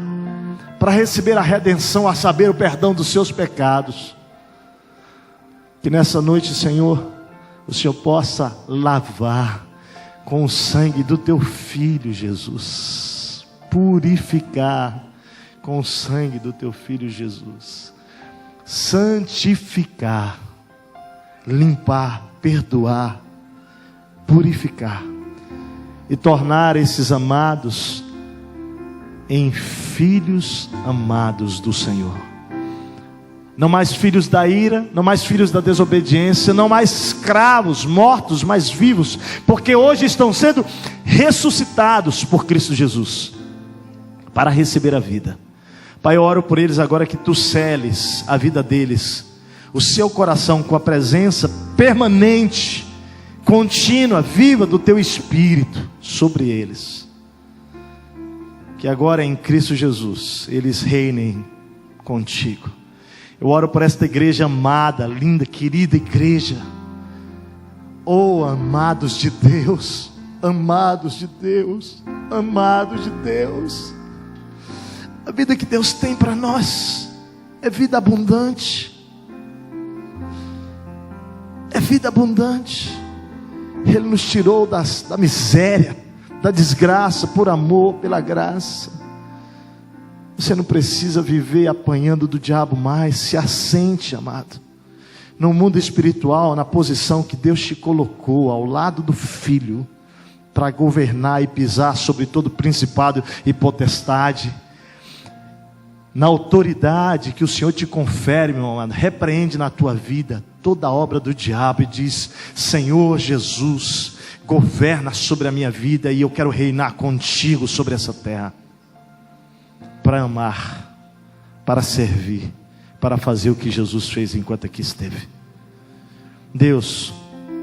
para receber a redenção, a saber, o perdão dos seus pecados. Que nessa noite, Senhor, o Senhor possa lavar com o sangue do Teu Filho Jesus, purificar com o sangue do Teu Filho Jesus, santificar, limpar, perdoar, purificar e tornar esses amados em filhos amados do Senhor. Não mais filhos da ira, não mais filhos da desobediência, não mais escravos, mortos, mas vivos, porque hoje estão sendo ressuscitados por Cristo Jesus, para receber a vida. Pai, eu oro por eles agora, que Tu seles a vida deles, o seu coração, com a presença permanente, contínua, viva do Teu Espírito sobre eles. Que agora em Cristo Jesus eles reinem contigo. Eu oro por esta igreja amada, linda, querida igreja. Oh, amados de Deus, amados de Deus, amados de Deus. A vida que Deus tem para nós é vida abundante. É vida abundante. Ele nos tirou da miséria, da desgraça, por amor, pela graça. Você não precisa viver apanhando do diabo mais. Se assente, amado, no mundo espiritual, na posição que Deus te colocou, ao lado do Filho, para governar e pisar sobre todo principado e potestade. Na autoridade que o Senhor te confere, meu amado, repreende na tua vida toda a obra do diabo e diz: Senhor Jesus, governa sobre a minha vida, e eu quero reinar contigo sobre essa terra, para amar, para servir, para fazer o que Jesus fez enquanto aqui esteve. Deus,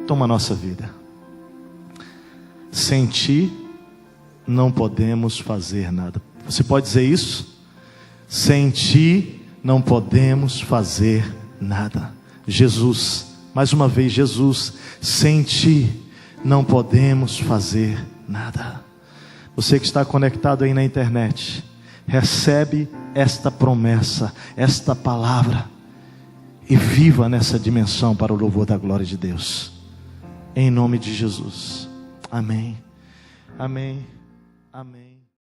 toma a nossa vida. Sem Ti não podemos fazer nada. Você pode dizer isso? Sem Ti não podemos fazer nada. Jesus, mais uma vez, Jesus, sem Ti não podemos fazer nada. Você que está conectado aí na internet, recebe esta promessa, esta palavra, e viva nessa dimensão para o louvor da glória de Deus, em nome de Jesus. Amém, amém, amém.